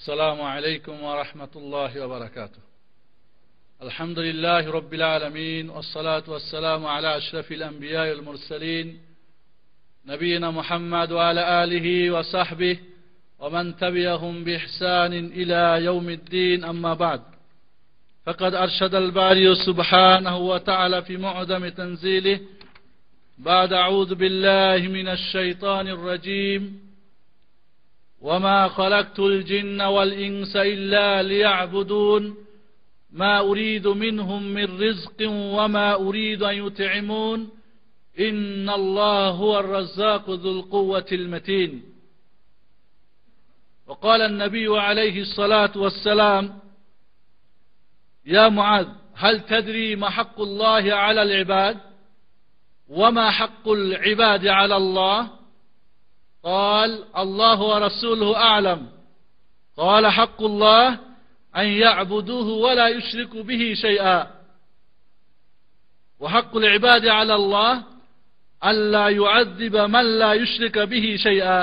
السلام عليكم ورحمة الله وبركاته. الحمد لله رب العالمين، والصلاة والسلام على أشرف الأنبياء والمرسلين نبينا محمد وعلى آله وصحبه ومن تبعهم بإحسان إلى يوم الدين. أما بعد، فقد أرشد الباري سبحانه وتعالى في معظم تنزيله بعد أعوذ بالله من الشيطان الرجيم: وما خلقت الجن والإنس إلا ليعبدون ما أريد منهم من رزق وما أريد أن يطعمون إن الله هو الرزاق ذو القوة المتين. وقال النبي عليه الصلاة والسلام: يا معاذ، هل تدري ما حق الله على العباد وما حق العباد على الله؟ قال: الله ورسوله أعلم. قال: حق الله أن يعبدوه ولا يشركوا به شيئا، وحق العباد على الله ألا يعذب من لا يشرك به شيئا.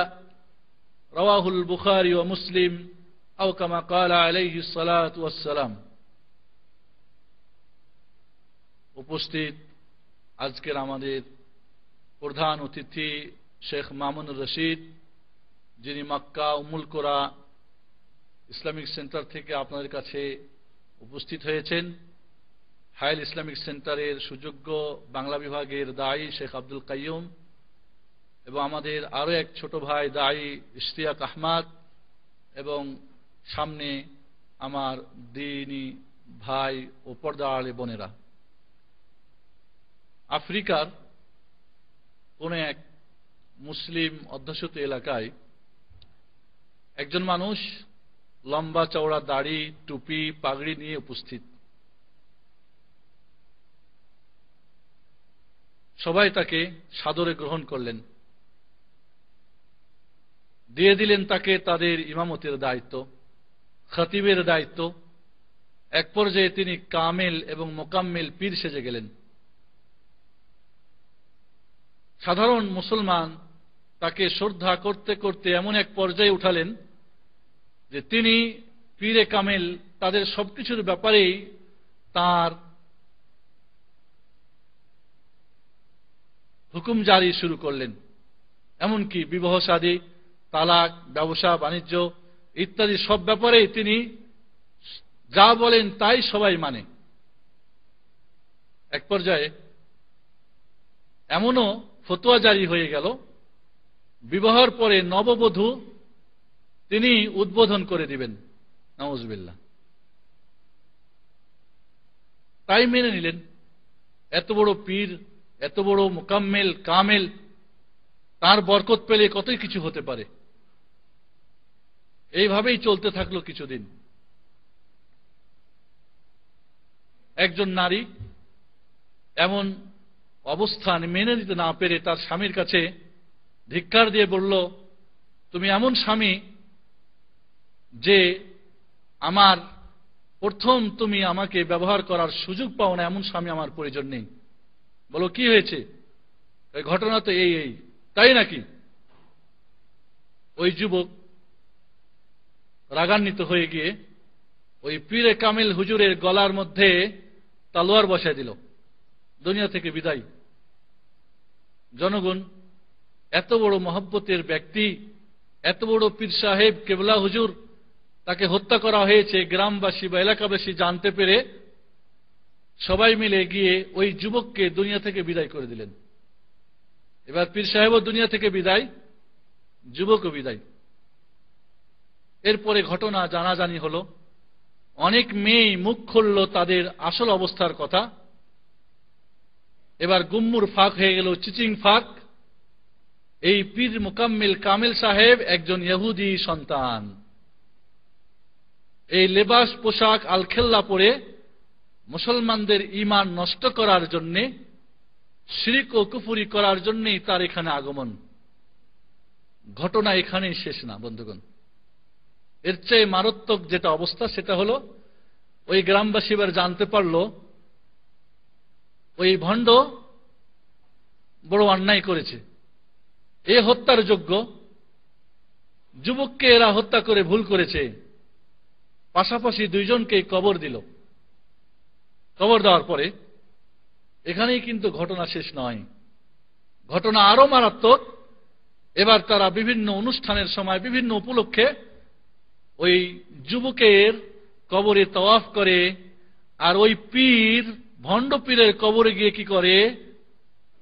رواه البخاري ومسلم أو كما قال عليه الصلاة والسلام. উপস্থিত আজকের আমাদের প্রধান অতিথি শেখ মামুনুর রশিদ, যিনি মক্কা উম্মুল কোরা ইসলামিক সেন্টার থেকে আপনাদের কাছে উপস্থিত হয়েছেন। হাইল ইসলামিক সেন্টারের সুযোগ্য বাংলা বিভাগের দায়ী শেখ আব্দুল কাইয়ুম এবং আমাদের আরও এক ছোট ভাই দায়ী ইশতিয়াক আহমদ, এবং সামনে আমার দ্বীনী ভাই ও পর্দা আলে বোনেরা। আফ্রিকার কোন এক মুসলিম অধ্যুষিত এলাকায় একজন মানুষ লম্বা চওড়া দাড়ি, টুপি, পাগড়ি নিয়ে উপস্থিত। সবাই তাকে সাদরে গ্রহণ করলেন, দিয়ে দিলেন তাকে তাদের ইমামতের দায়িত্ব, খতিবের দায়িত্ব। এক পর্যায়ে তিনি কামেল এবং মোকাম্মেল পীর সেজে গেলেন। সাধারণ মুসলমান তাকে শ্রদ্ধা করতে করতে এমন এক পর্যায়ে উঠালেন যে তিনি পীরে কামেল, তাদের সবকিছুর ব্যাপারেই তার হুকুম জারি শুরু করলেন। এমনকি বিবাহ শাদী, তালাক, ব্যবসা বাণিজ্য ইত্যাদি সব ব্যাপারেই তিনি যা বলেন তাই সবাই মানে। এক পর্যায়ে এমনও ফতোয়া জারি হয়ে গেল, বিবাহের পরে নববধূ তিনি উদ্বোধন করে দিবেন। নাউজুবিল্লাহ। তাই মেনে নিলেন। এত বড় পীর, এত বড় মুকাম্মেল কামেল, তার বরকত পেলে কতই কিছু হতে পারে। এইভাবেই চলতে থাকলো কিছুদিন। একজন নারী এমন অবস্থান মেনে নিতে না পেরে তার স্বামীর কাছে ধিক্কার দিয়ে বলল, তুমি এমন স্বামী যে আমার প্রথম তুমি আমাকে ব্যবহার করার সুযোগ পাও না, এমন স্বামী আমার প্রয়োজন নেই। বলো কি হয়েছে? ওই ঘটনা তো এই এই। তাই নাকি? ওই যুবক রাগান্বিত হয়ে গিয়ে ওই পীরে কামিল হুজুরের গলার মধ্যে তলোয়ার বসায় দিল, দুনিয়া থেকে বিদায়। জনগণ, এত বড় মহব্বতের ব্যক্তি, এত বড় পীর সাহেব কেবলা হুজুর, তাকে হত্যা করা হয়েছে। গ্রামবাসী বা এলাকাবাসী জানতে পেরে সবাই মিলে গিয়ে ওই যুবককে দুনিয়া থেকে বিদায় করে দিলেন। এবার পীর সাহেবও দুনিয়া থেকে বিদায়, যুবকও বিদায়। এরপরে ঘটনা জানাজানি হলো। অনেক মেয়েই মুখ খুলল তাদের আসল অবস্থার কথা। এবার গুম্মুর ফাঁক হয়ে গেল, চিচিং ফাঁক। এই পীর মুকাম্মিল কামিল সাহেব একজন ইহুদি সন্তান। এই লেবাস পোশাক আলখেল্লা পরে মুসলমানদের ঈমান নষ্ট করার জন্য, শিরক ও কুফরি করার জন্যই তার এখানে আগমন। ঘটনা এখানেই শেষ না বন্ধুগণ। এর চেয়ে মারাত্মক যেটা অবস্থা সেটা হলো, ওই গ্রামবাসী এবার জানতে পারল ওই ভণ্ড বড় অন্যায় করেছে, এ হত্যার যোগ্য। যুবককে এরা হত্যা করে ভুল করেছে, পাশাপাশি দুইজনকে কবর দিল। কবর দেওয়ার পরে এখানেই কিন্তু ঘটনা শেষ নয়, ঘটনা আরো মারাত্মক। এবার তারা বিভিন্ন অনুষ্ঠানের সময় বিভিন্ন উপলক্ষে ওই যুবকের কবরে তাওয়াফ করে, আর ওই পীর ভণ্ড পীরের কবরে গিয়ে কি করে?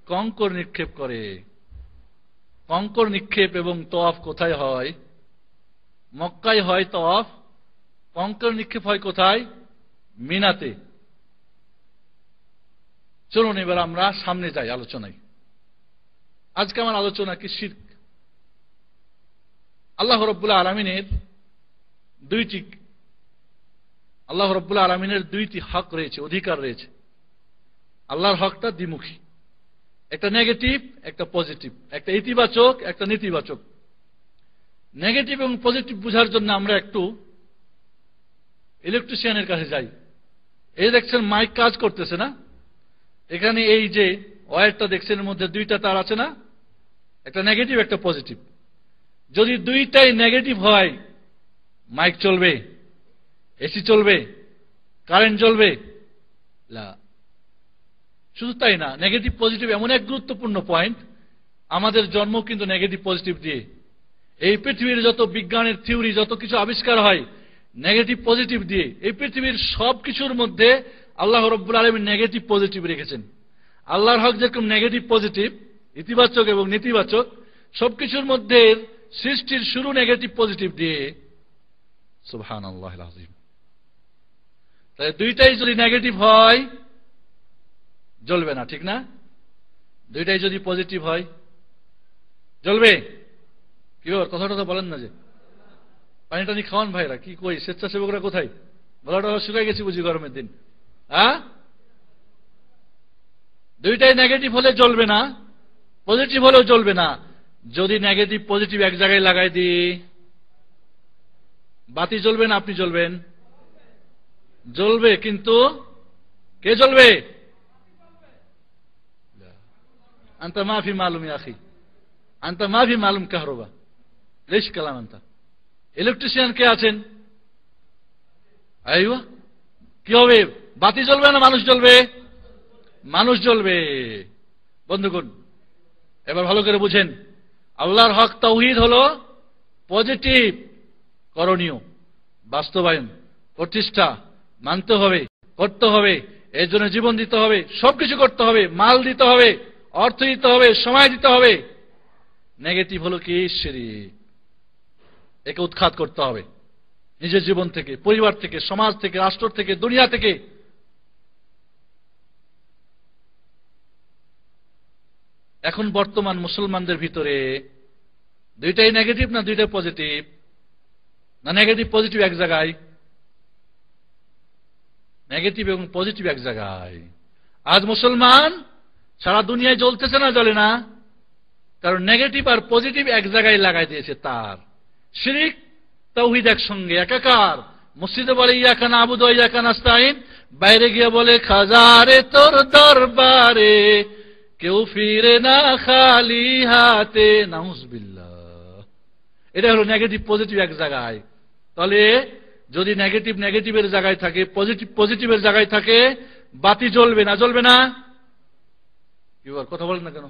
কঙ্কর নিক্ষেপ করে। কঙ্কর নিক্ষেপ এবং তাওয়াফ কোথায় হয়? মক্কায় হয় তাওয়াফ। কঙ্কর নিক্ষেপ হয় কোথায়? মিনাতে। চলুন এবার আমরা সামনে যাই আলোচনায়। আজকে আমার আলোচনা কি? শিরক। আল্লাহ রাব্বুল আলামিনের দুইটি হক রয়েছে, অধিকার রয়েছে। আল্লাহর হকটা দ্বিমুখী, একটা নেগেটিভ, একটা পজিটিভ, একটা ইতিবাচক, একটা নেতিবাচক। নেগেটিভ এবং পজিটিভ বোঝার জন্য আমরা একটু ইলেকট্রিশিয়ানের কাছে যাই। এই দেখছেন মাইক কাজ করতেছে না? এখানে এই যে ওয়্যারটা দেখছেন এর মধ্যে দুইটা তার আছে না? একটা নেগেটিভ, একটা পজিটিভ। যদি দুইটাই নেগেটিভ হয়, মাইক চলবে? এসি চলবে? কারেন্ট চলবে? না। শুধু তাই না, নেগেটিভ পজিটিভ এমন এক গুরুত্বপূর্ণ পয়েন্ট। আমাদের জন্ম কিন্তু নেগেটিভ পজিটিভ দিয়ে। এই পৃথিবীর যত বিজ্ঞানের থিওরি, যত কিছু আবিষ্কার হয় নেগেটিভ পজিটিভ দিয়ে। এই পৃথিবীর সব কিছুর মধ্যে আল্লাহ রাব্বুল আলামিন নেগেটিভ পজিটিভ রেখেছেন। আল্লাহর হক যেরকম নেগেটিভ পজিটিভ, ইতিবাচক এবং নেতিবাচক, সবকিছুর মধ্যে সৃষ্টির শুরু নেগেটিভ পজিটিভ দিয়ে। সুবহানাল্লাহিল আযীম। তাই দুইটাই যদি নেগেটিভ হয় জ্বলবে না, ঠিক না? দুইটাই যদি পজিটিভ হয় জ্বলবে। কি ওর কথাটা তো বলেন না যে? পানি টানি খাওয়ান ভাইরা, কি কই স্বেচ্ছাসেবকরা কোথায়? গলাটা শুকাই গেছি বুঝি গরমের দিন। দুইটাই নেগেটিভ হলে জ্বলবে না, পজিটিভ হলেও জ্বলবে না। যদি নেগেটিভ পজিটিভ এক জায়গায় লাগাই দিই, বাতি জ্বলবে না আপনি জ্বলবেন? জ্বলবে, কিন্তু কে জ্বলবে? আনতা মাফি মালুম ইয়া আখি, আনতা মাফি মালুম কাহরবা লেশ কালাম আনতা। ইলেকট্রিশিয়ান কে আছেন? আইওয়া, কি হবে? বাতি জ্বলবে না মানুষ জ্বলবে? মানুষ জ্বলবে। বন্ধুগণ, এবার ভালো করে বুঝেন, আল্লাহর হক তাওহীদ হলো পজিটিভ, করণীয়, বাস্তবায়ন, প্রতিষ্ঠা, মানতে হবে, করতে হবে, এর জন্য জীবন দিতে হবে, সবকিছু করতে হবে, মাল দিতে হবে, অর্থ দিতে হবে, সময় দিতে হবে। নেগেটিভ হলো কি? শিরক। একে উৎখাত করতে হবে নিজের জীবন থেকে, পরিবার থেকে, সমাজ থেকে, রাষ্ট্র থেকে, দুনিয়া থেকে। এখন বর্তমান মুসলমানদের ভিতরে দুইটাই নেগেটিভ না দুইটাই পজিটিভ? না নেগেটিভ পজিটিভ এক জায়গায়? নেগেটিভ এবং পজিটিভ এক জায়গায়। আজ মুসলমান সারা দুনিয়ায় জ্বলতেছে না জ্বলে না? কারণ নেগেটিভ আর পজিটিভ এক জায়গায় লাগাই দিয়েছে তার। শিরক তাওহীদ একসঙ্গে একাকার। মসজিদে বলে ইয়াকা নাবুদু ওয়া ইয়াকা নাস্তাইন, বাইরে গিয়ে বলে খাজারে তোর দরবারে কেউ ফিরে না খালি হাতে, নাউজুবিল্লাহ। এটা হলো নেগেটিভ পজিটিভ এক জায়গায়। তাহলে যদি নেগেটিভ নেগেটিভের জায়গায় থাকে, পজিটিভ পজিটিভের জায়গায় থাকে, বাতি জ্বলবে না জ্বলবে না? কি কথা বলেন না কেন?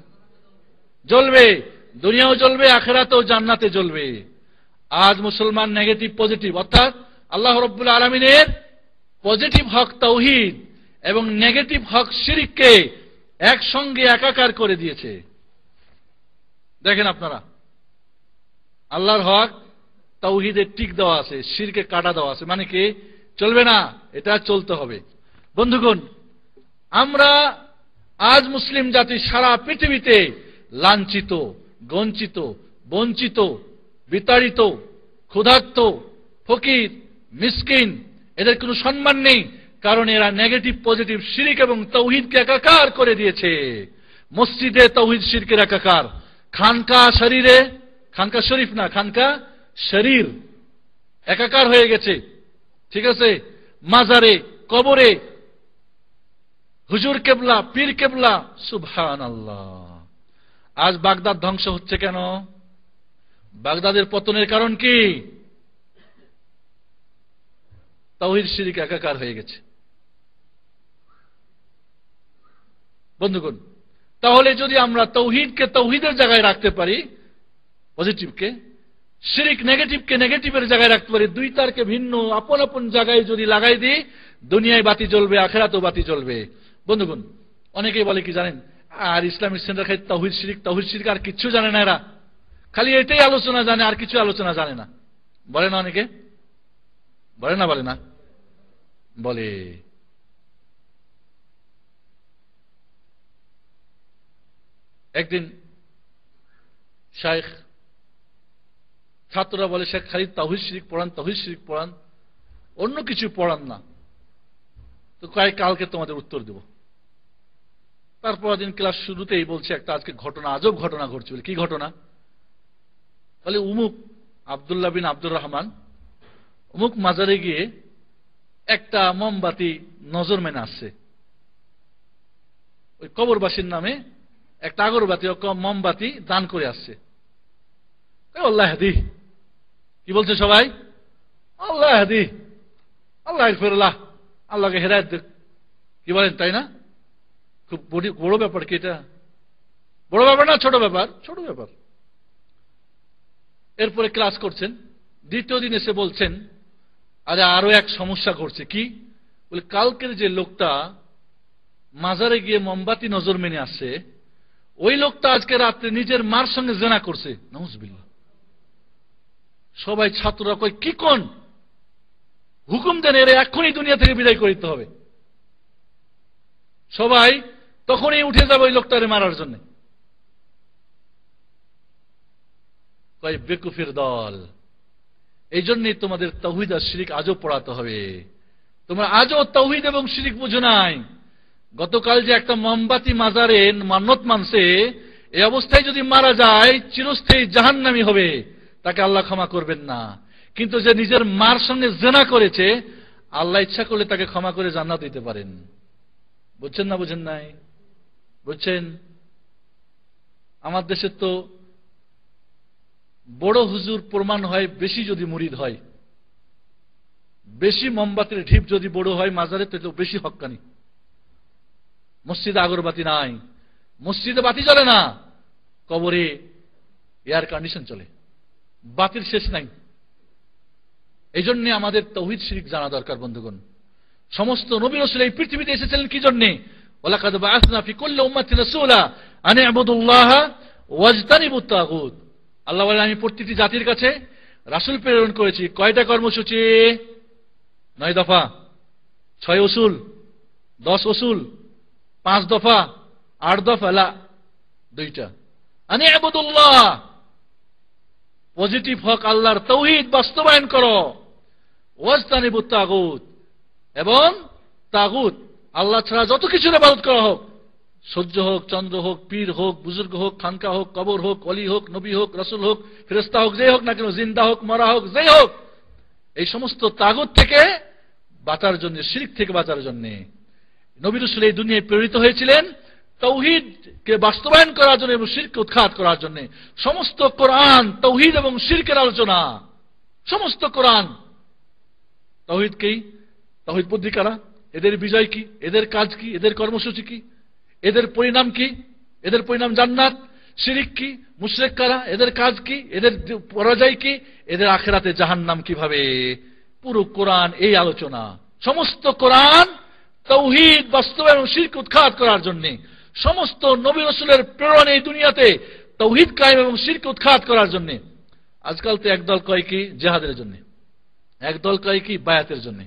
জ্বলবে। দুনিয়াও জ্বলবে, আখিরাতেও জান্নাতে জ্বলবে। আজ মুসলমান নেগেটিভ পজিটিভ, অর্থাৎ আল্লাহ রাব্বুল আলামিনের পজিটিভ হক তাওহীদ এবং নেগেটিভ হক শিরককে একসঙ্গে একাকার করে দিয়েছে। দেখেন আপনারা, আল্লাহর হক তাওহীদে টিক দেওয়া আছে, শিরকে কাটা দেওয়া আছে। মানে কি? চলবে না, এটা চলতে হবে। বন্ধুগণ, আমরা আজ মুসলিম জাতি সারা পৃথিবীতে লাঞ্ছিত, গঞ্চিত, বঞ্চিত, বিতাড়িত, ক্ষুধার্ত, ফকির, মিসকিন, এদের কোনো সম্মান নেই। কারণ এরা নেগেটিভ পজিটিভ শিরক এবং তাওহীদকে একাকার করে দিয়েছে। মসজিদে তাওহীদ শিরকের একাকার, খানকা শরীরে, খানকা শরীফ না, খানকা শরীর একাকার হয়ে গেছে। ঠিক আছে? মাজারে, কবরে হুজুর কেবলা, পীর কেবলা। সুবহানাল্লাহ। আজ বাগদাদ ধ্বংস হচ্ছে কেন? বাগদাদের পতনের কারণ কি? তাওহীদ শিরক একাকার হয়ে গেছে। বন্ধুগণ, তাহলে যদি আমরা তাওহীদকে তাওহীদের জায়গায় রাখতে পারি, পজিটিভকে, শিরক নেগেটিভকে নেগেটিভের জায়গায় রাখতে পারি, দুইটারকে ভিন্ন আপন আপন জায়গায় যদি লাগাই দিই, দুনিয়ায় বাতি জ্বলবে, আখিরাতেও বাতি জ্বলবে। বন্ধুগণ, অনেকেই বলে কি জানেন, আর ইসলামিক সেন্টার খালি তাওহীদ শিরক আর কিচ্ছু জানে না, এরা খালি এটাই আলোচনা জানে, আর কিছু আলোচনা জানে না। বলে না অনেকে? বলে না? বলে না? বলে। একদিন শাইখ, ছাত্ররা বলে শেখ খালি তাওহীদ শিরক পড়ান, তাওহীদ শিরক পড়ান, অন্য কিছু পড়ান না। তো কালকে তোমাদের উত্তর দেব। তারপর দিন ক্লাস শুরুতেই বলছে একটা আজকে ঘটনা, আজব ঘটনা ঘটছে। বলে কি ঘটনা? বলে উমুক আব্দুল্লাহ বিন আব্দুর রহমান উমুক মাজারে গিয়ে একটা মোমবাতি নজর মেনে আসছে। ওই কবরবাসীর নামে একটা আগরবাতি মোমবাতি দান করে আসছে। আল্লাহ হাদি, কি বলছে সবাই? আল্লাহ হাদি, আল্লাহ ফিরল্লাহ, আল্লাহকে হেদায়েত দেখ। কি বলেন, তাই না? খুব বড় ব্যাপার কি এটা? বড় ব্যাপার না ছোট ব্যাপার? ছোট ব্যাপার। এরপরে ক্লাস করছেন, দ্বিতীয় দিন এসে বলছেন আরে আরো এক সমস্যা ঘটছে। কি? বলে কালকের যে লোকটা মাজারে গিয়ে মোমবাতি নজর মেনে আসছে, ওই লোকটা আজকে রাত্রে নিজের মার সঙ্গে জেনা করছে। নাউজুবিল্লাহ। সবাই ছাত্ররা কয় কি কোন হুকুম দেন, এর এখনই দুনিয়া থেকে বিদায় করে দিতে হবে। সবাই তখনই উঠে যাবে ওই লোকটারে মারার জন্য। কয় বেকুফের দল। এই জন্যই তোমাদের তাওহীদ আর শিরক আজও পড়াতে হবে। তোমরা আজও তাওহীদ এবং শিরক বুঝো নাই। গতকাল যে একটা মোমবাতি মাজারে মান্নত মানছে, এই অবস্থায় যদি মারা যায় চিরস্থায়ী জাহান্নামী হবে, তাকে আল্লাহ ক্ষমা করবেন না। কিন্তু যে নিজের মার সঙ্গে জেনা করেছে, আল্লাহ ইচ্ছা করলে তাকে ক্ষমা করে জান্নাত দিতে পারেন। বুঝছেন না? বুঝেন নাই? বুঝছেন? আমার দেশে তো বড় হুজুর প্রমাণ হয় বেশি যদি মুরিদ হয়, বেশি মোমবাতির ঢিপ যদি বড় হয় মাজারে, তো বেশি হক্কানি। মসজিদে আগরবাতি নাই, মসজিদে বাতি জ্বলে না, কবরে এয়ার কন্ডিশন চলে, বাতির শেষ নাই। এই জন্য আমাদের তাওহীদ শিরক জানা দরকার। বন্ধুগণ, সমস্ত নবী রাসূল এই পৃথিবীতে এসেছিলেন কি জন্য? ওয়ালাকাদ বাআসনা ফি কুল্লি উম্মাতিন রাসূলা আন ইবুদুল্লাহা ওয়াজতানিবুত তাগুত। আল্লাহ বলেন, আমি প্রত্যেকটি জাতির কাছে রাসূল প্রেরণ করেছি। কয়টা কর্মসূচি? 9 দফা, 6 উসুল, 10 উসুল, 5 দফা, 8 দফা, লা 2টা। আন ইবুদুল্লাহ, পজিটিভ হক আল্লাহর তাওহীদ বাস্তবায়ন করো। ওয়াজতানিবুত তাগুত, এবং তাগুত আল্লাহ ছাড়া যত কিছুর ইবাদত করা হোক, সূর্য হোক, চন্দ্র হোক, পীর হোক, বুজুর্গ হোক, খানকা হোক, কবর হোক, অলি হোক, নবী হোক, রাসূল হোক, ফেরেশতা হোক, যেই হোক না কেন, জিন্দা হোক, মরা হোক, যেই হোক, এই সমস্ত তাগুত থেকে বাঁচার জন্য, শিরক থেকে বাঁচার জন্য নবী রাসূল এই দুনিয়ায় প্রেরিত হয়েছিলেন তাওহীদকে বাস্তবায়ন করার জন্য এবং শিরককে উৎখাত করার জন্য। সমস্ত কোরআন তাওহীদ এবং শিরকের আলোচনা। সমস্ত কোরআন তাওহীদকেই, তাওহীদ পদ্ধতি কারা, এদের বিজয় কি, এদের কাজ কি, এদের কর্মসূচি কি, এদের পরিণাম কি, এদের পরিণাম জান্নাত। শিরক কি, মুশরিক কারা, এদের কাজ কি, এদের পরাজয় কি, এদের আখিরাতে জাহান্নাম কিভাবে। পুরো কোরআন এই আলোচনা। সমস্ত কোরআন তাওহীদ বাস্তবায়ন এবং শিরক উৎখাত করার জন্য। সমস্ত নবী রাসূলের প্রেরণ এই দুনিয়াতে তাওহীদ কায়েম এবং শিরক উৎখাত করার জন্য। আজকাল তো একদল কয় কি জিহাদের জন্য, একদল কয় কি বায়াতের জন্য,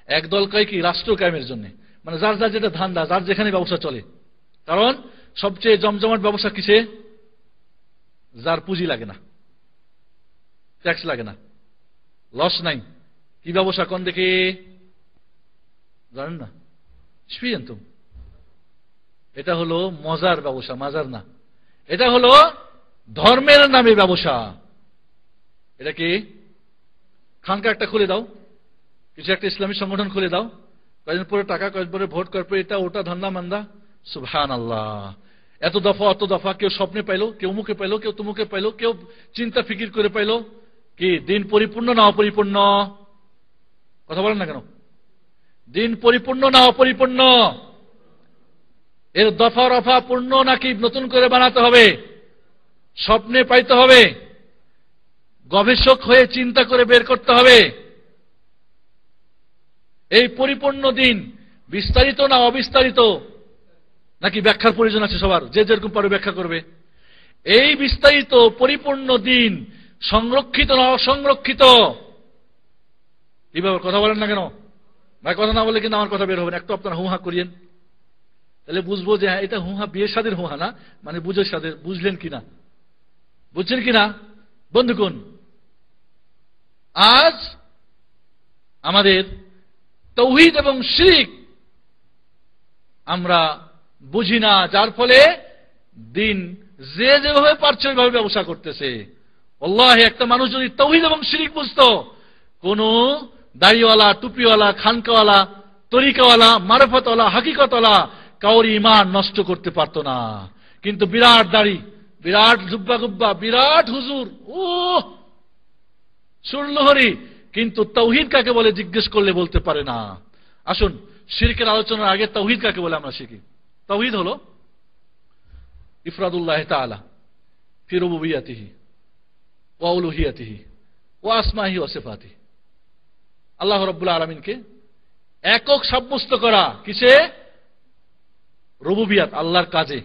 একদল কয় কি রাষ্ট্র কায়েমের জন্য। মানে যার যার যেটা ধান্দা, যার যেখানে ব্যবসা চলে। কারণ সবচেয়ে জমজমাট ব্যবসা কিসে? যার পুঁজি লাগে না, ট্যাক্স লাগে না, লস নাই। কি ব্যবসা কোন দেখে জানেন না? তো এটা হলো মজার ব্যবসা, মাজার না। এটা হলো ধর্মের নামে ব্যবসা। এটা কি? খানকা একটা খুলে দাও, কিছু একটা ইসলামী সংগঠন খুলে দাও, কয়েকদিন পরে টাকা, কয়েকদিন পরে ভোট, কয়েক পরে এটা ওটা, ধান্দা মান্দা। সুবহানাল্লাহ। এত দফা অত দফা, কেউ স্বপ্নে পাইলো, কেউ মুখে পাইলো, কেউ তুমুকে পাইলো, কেউ চিন্তা ফিকির করে পাইলো। কি দিন পরিপূর্ণ না অপরিপূর্ণ? কথা বলেন না কেন? দিন পরিপূর্ণ না অপরিপূর্ণ? এর দফা রফা পূর্ণ নাকি নতুন করে বানাতে হবে? স্বপ্নে পাইতে হবে? গবেষক হয়ে চিন্তা করে বের করতে হবে? এই পরিপূর্ণ দিন বিস্তারিত না অবিস্তারিত, নাকি ব্যাখ্যার প্রয়োজন আছে সবার? যে যেরকম পারে ব্যাখ্যা করবে। এই বিস্তারিত পরিপূর্ণ দিন সংরক্ষিত না অসংরক্ষিত? এইভাবে কথা বলেন না কেন ভাই? কথা না বলে কিন্তু আমার কথা বের হবে না। একটু আপনারা হুহা করিয়েন, তাহলে বুঝবো যে হ্যাঁ, এটা হুহা বিয়ে সাদের হুহা না, মানে বুঝে সাদের। বুঝলেন কিনা? বুঝছেন কিনা বন্ধুগণ? আজ আমাদের তাওহীদ এবং শিরক আমরা বুঝি না, যার ফলে দিন যে যেভাবে পারছে ওইভাবে ব্যবসা করতেছে। আল্লাহ, একটা মানুষ যদি তাওহীদ এবং শিরক বুঝতো, কোন দাড়িওয়ালা, টুপিওয়ালা, খানকাওয়ালা, তরিকাওয়ালা, মারফতওয়ালা, হাকিকতওয়ালা কাউর ঈমান নষ্ট করতে পারত না। কিন্তু বিরাট দাড়ি, বিরাট জুব্বা গুব্বা, বিরাট হুজুর, ও সুরলহরি, কিন্তু তাওহীদ কাকে বলে জিজ্ঞেস করলে বলতে পারে না। আসুন শিরকের আলোচনার আগে তাওহীদ কাকে বলে আমরা শিখি। তাওহীদ হলো ইফরাদুল্লাহ তাআলা ফি রুবুবিয়্যাতিহি ওয়া উলুহিয়্যাতিহি ওয়া আসমাইহি ওয়া সিফাতিহি। আল্লাহ রাব্বুল আলামিনকে একক সাব্যস্ত করা। কিসে? রুবুবিয়াত, আল্লাহর কাজে।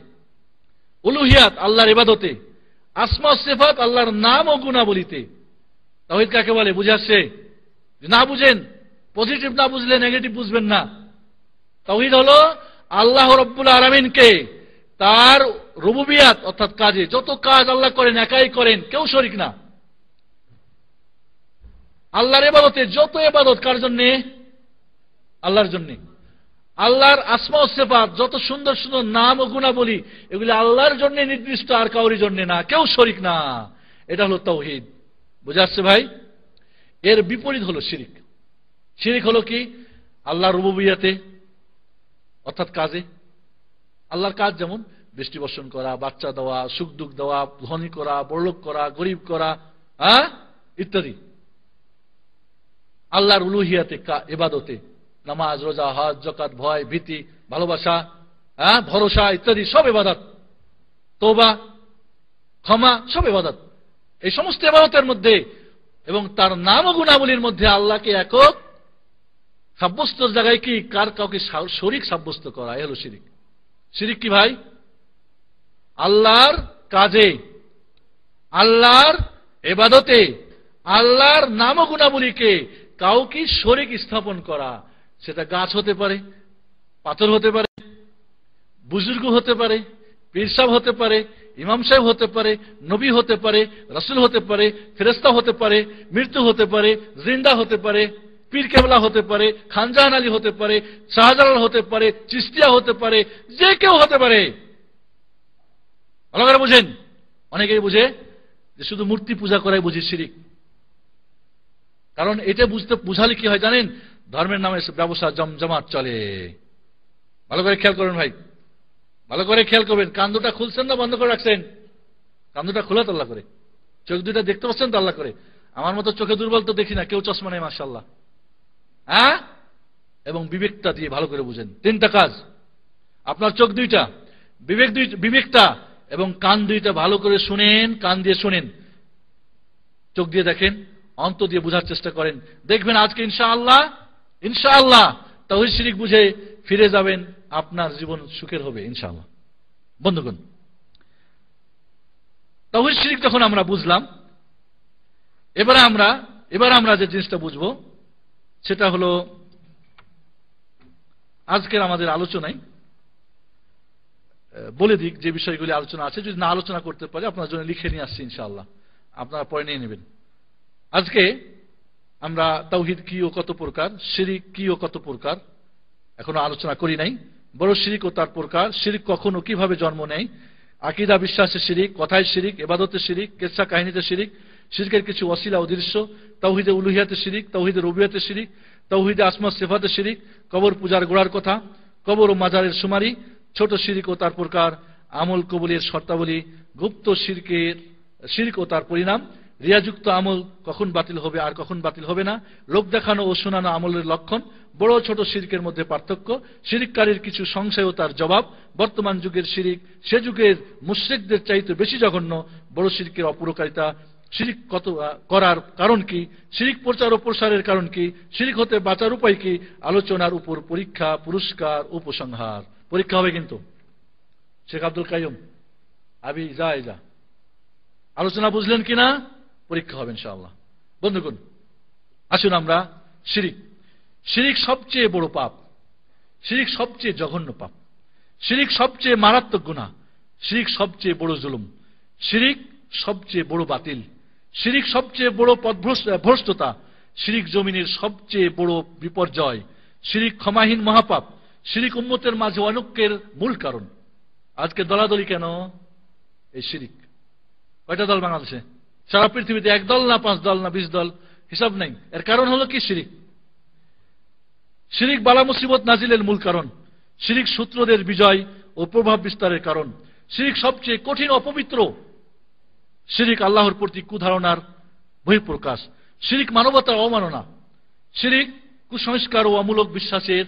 উলুহিয়াত, আল্লাহর ইবাদতে। আসমা ও সিফাত, আল্লাহর নাম ও গুণাবলীতে। তাওহীদ কাকে বলে বুঝে আসছে? না বুঝেন, পজিটিভ না বুঝলে নেগেটিভ বুঝবেন না। তাওহীদ হলো আল্লাহ রাব্বুল আলামিনকে তার রুবুবিয়াত অর্থাৎ কাজে, যত কাজ আল্লাহ করেন একাই করেন, কেউ শরীক না। আল্লাহর ইবাদতে, যত ইবাদত কার জন্য? আল্লাহর জন্য। আল্লাহর আসমা ও সিফাত, যত সুন্দর সুন্দর নাম ও গুণাবলী, এগুলি আল্লাহর জন্য নির্দিষ্ট, আর কাউরি জন্য না, কেউ শরীক না। এটা হলো তাওহীদ। বুঝে আসছে ভাই? এর বিপরীত হলো শিরিক। শিরিক হলো কি? আল্লাহর রুবুবিয়াতে অর্থাৎ কাজে। আল্লাহর কাজ যেমন বৃষ্টি বর্ষণ করা, বাচ্চা দেওয়া, সুখ দুঃখ দেওয়া, ধনী করা, বড়লোক করা, গরিব করা, ইত্যাদি। আল্লাহর উলুহিয়াতে, ইবাদতে, নামাজ, রোজা, হজ, যাকাত, ভয়, ভীতি, ভালোবাসা, ভরসা ইত্যাদি সব ইবাদত। তওবা, ক্ষমা, সব ইবাদত। এই সমস্ত ইবাদতের মধ্যে এবং তার নাম ও গুণাবলীর মধ্যে আল্লাহকে একক সাব্যস্ত জায়গায় কি কাউকে শরীক সাব্যস্ত করা, এ হলো শিরিক। শিরিক কি ভাই? আল্লাহর কাজে, আল্লাহর ইবাদতে, আল্লাহর নাম ও গুণাবলীকে কাউকে শরীক স্থাপন করা। সেটা গাছ হতে পারে, পাথর হতে পারে, বুজুর্গ হতে পারে, পীর সাহেব হতে পারে, ইমাম সাহেব হতে পারে, নবী হতে পারে, রাসূল হতে পারে, ফেরেশতা হতে পারে, মৃত্যু হতে পারে, জিন্দা হতে পারে, পীর কেবলা হতে পারে, খানজাহান আলী হতে পারে, শাহজালাল হতে পারে, চিশতিয়া হতে পারে, যে কেউ হতে পারে। ভালো করে বুঝেন। অনেকেই বুঝে যে শুধু মূর্তি পূজা করাই বুঝি শিরিক। কারণ এটা বুঝালে কি হয় জানেন? ধর্মের নামে ব্যবসা জমজমাট চলে। ভালো করে খেয়াল করবেন ভাই, ভালো করে খেয়াল করবেন। কান দুটা খুলছেন না বন্ধ করে রাখছেন? কান দুটা খোলা তো আল্লাহ করে। চোখ দুটা দেখতে পাচ্ছেন তো আল্লাহ করে। আমার মতো চোখে দুর্বল তো দেখি না, কেউ চশমা নেই মাশাআল্লাহ। এবং বিবেকটা দিয়ে ভালো করে বুঝেন। তিনটা কাজ, আপনার চোখ দুইটা, বিবেকটা এবং কান দুইটা ভালো করে শুনেন, কান দিয়ে শুনেন, চোখ দিয়ে দেখেন, অন্ত দিয়ে বুঝার চেষ্টা করেন। দেখবেন আজকে ইনশাআল্লাহ, ইনশাআল্লাহ তাওহীদ শিরিক বুঝে ফিরে যাবেন, আপনার জীবন সুখের হবে ইনশাআল্লাহ। বন্ধুগণ, তাওহীদ শিরিক যখন আমরা বুঝলাম, এবার আমরা যে জিনিসটা বুঝবো সেটা হলো আজকের আমাদের আলোচনায় বলে দিক যে বিষয়গুলি আলোচনা আছে। যদি না আলোচনা করতে পারে আপনার জন্য লিখে নিয়ে আসছি ইনশাআল্লাহ, আপনারা পরে নিয়ে নেবেন। আজকে আমরা তাওহীদ কি ও কত প্রকার, শিরিক কি ও কত প্রকার এখনো আলোচনা করি নাই। বড় শিরিক ও তার প্রকার, শিরিক কখন ও কিভাবে জন্ম নেয়, আকীদা বিশ্বাসে শিরিক, কথায় শিরিক, ইবাদতে শিরিক, কিসসা কাহিনীতে শিরিক, শিরকের কিছু ওসিলা ও দৃশ্য, তাওহীদে উলুহিয়াতে শিরিক, তাওহীদে রুবুবিয়াতে শিরিক, তাওহীদে আসমা সিফাতে শিরিক, কবর পূজার গোড়ার কথা, কবর ও মাজারের শুমারি, ছোট শিরিক ও তার প্রকার, আমল কবুলের শর্তাবলী, গুপ্ত শিরিক ও তার পরিণাম, রিয়াযুক্ত আমল কখন বাতিল হবে আর কখন বাতিল হবে না, লোক দেখানো ও শোনানো আমলের লক্ষণ, বড় ছোট শিরকের মধ্যে পার্থক্য, শিরিককারীর কিছু সংশয় ও তার জবাব। বর্তমান যুগের শিরিক সে যুগের মুশরিকদের চাইতে বেশি জঘন্য। বড় শিরকের অপরকারিতা, শিরিক করার কারণ কি, শিরিক প্রচার ও প্রসারের কারণ কি, শিরিক হতে বাঁচার উপায় কি, আলোচনার উপর পরীক্ষা, পুরস্কার, উপসংহার। পরীক্ষা হবে কিন্তু। শেখ আব্দুল কাইয়ুম আবি যা আলোচনা বুঝলেন কিনা? পরীক্ষা হবে ইনশাআল্লাহ। বন্ধুগণ, আসুন আমরা শিরিক সবচেয়ে বড় পাপ, শিরিক সবচেয়ে জঘন্য পাপ, শিরিক সবচেয়ে মারাত্মক গুনাহ, শিরিক সবচেয়ে বড় জুলুম, শিরিক সবচেয়ে বড় বাতিল, শিরিক সবচেয়ে বড় ভ্রষ্টতা, শিরিক জমিনের সবচেয়ে বড় বিপর্যয়, শিরিক ক্ষমাহীন মহাপাপ, শিরিক উম্মতের মাঝে অনৈক্যের মূল কারণ। আজকে দলাদলি কেন? এই শিরিক। কয়টা দল বাংলাদেশে? সারা পৃথিবীতে 1 দল না 5 দল না 20 দল, হিসাব নেই। এর কারণ হলো কি? শিরিক। শিরিক বালা মুসিবত নাজিলের মূল কারণ, শিরিক শত্রুদের বিজয় ও প্রভাব বিস্তারের কারণ, শিরিক সবচেয়ে কঠিন অপবিত্র, শিরিক আল্লাহর প্রতি কুধারণার বহিঃপ্রকাশ, শিরিক মানবতার অবমাননা, শিরিক কুসংস্কার ও অমূলক বিশ্বাসের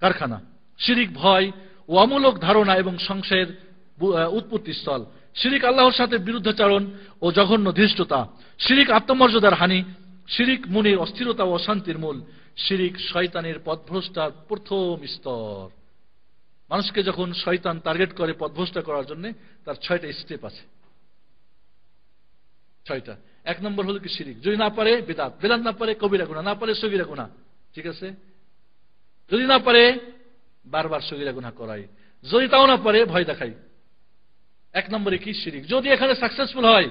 কারখানা, শিরিক ভয় ও অমূলক ধারণা এবং সংশয়ের উৎপত্তিস্থল, শিরিক আল্লাহর সাথে বিরুদ্ধাচরণ ও জঘন্য ধৃষ্টতা, শিরিক আত্মমর্যাদার হানি, শিরিক মনের অস্থিরতা ও অশান্তির মূল, শিরিক শয়তানের পথভ্রষ্টার প্রথম স্তর। মানুষকে যখন শয়তান টার্গেট করে পথভ্রষ্ট করার জন্য, তার 6টা স্টেপ আছে। 6টা। 1 নম্বর হলো কি? শিরিক। যদি না পারে বিদআত, বিদআত না পারে কবিরা গুনাহ, না পারে সগীরা গুনাহ। ঠিক আছে? যদি না পারে বারবার সগীরা গুনাহ করাই, যদি তাও না পারে ভয় দেখাই। 1 নম্বরে কি? শিরিক। যদি এখানে সাকসেসফুল হয়,